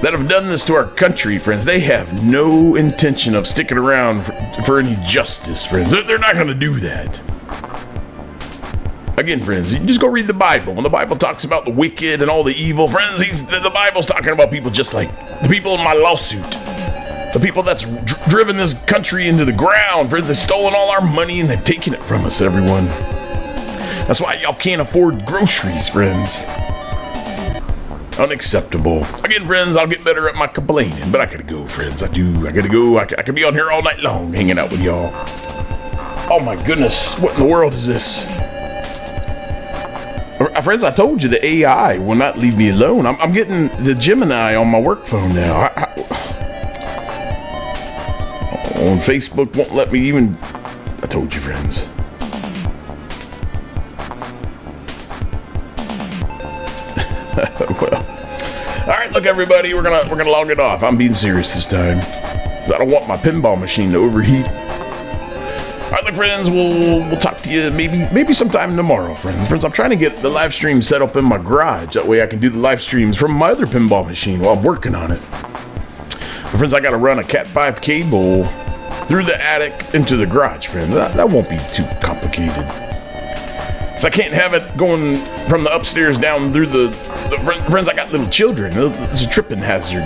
that have done this to our country, friends, they have no intention of sticking around for any justice, friends. They're not going to do that. Again, friends, you just go read the Bible. When the Bible talks about the wicked and all the evil, friends, the Bible's talking about people just like the people in my lawsuit. The people that's driven this country into the ground, friends. They've stolen all our money and they've taken it from us, everyone. That's why y'all can't afford groceries, friends. Unacceptable. Again, friends, I'll get better at my complaining, but I gotta go, friends. I gotta go. I could be on here all night long hanging out with y'all. Oh my goodness, what in the world is this? Friends, I told you the AI will not leave me alone. I'm getting the Gemini on my work phone now. On Facebook won't let me even... I told you, friends. Well, all right, look, everybody, we're gonna log it off. I'm being serious this time. I don't want my pinball machine to overheat. All right, look, friends, we'll talk to you maybe sometime tomorrow, friends. Friends, I'm trying to get the live stream set up in my garage. That way I can do the live streams from my other pinball machine while I'm working on it. But friends, I got to run a Cat 5 cable through the attic into the garage, friends. That won't be too complicated. Because I can't have it going from the upstairs down through the friends, I got little children. It's a tripping hazard.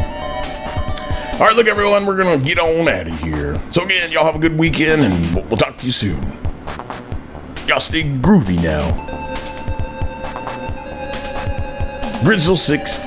All right, look, everyone, we're going to get on out of here. So, again, y'all have a good weekend, and we'll talk to you soon. Y'all stay groovy now. Grizzle 6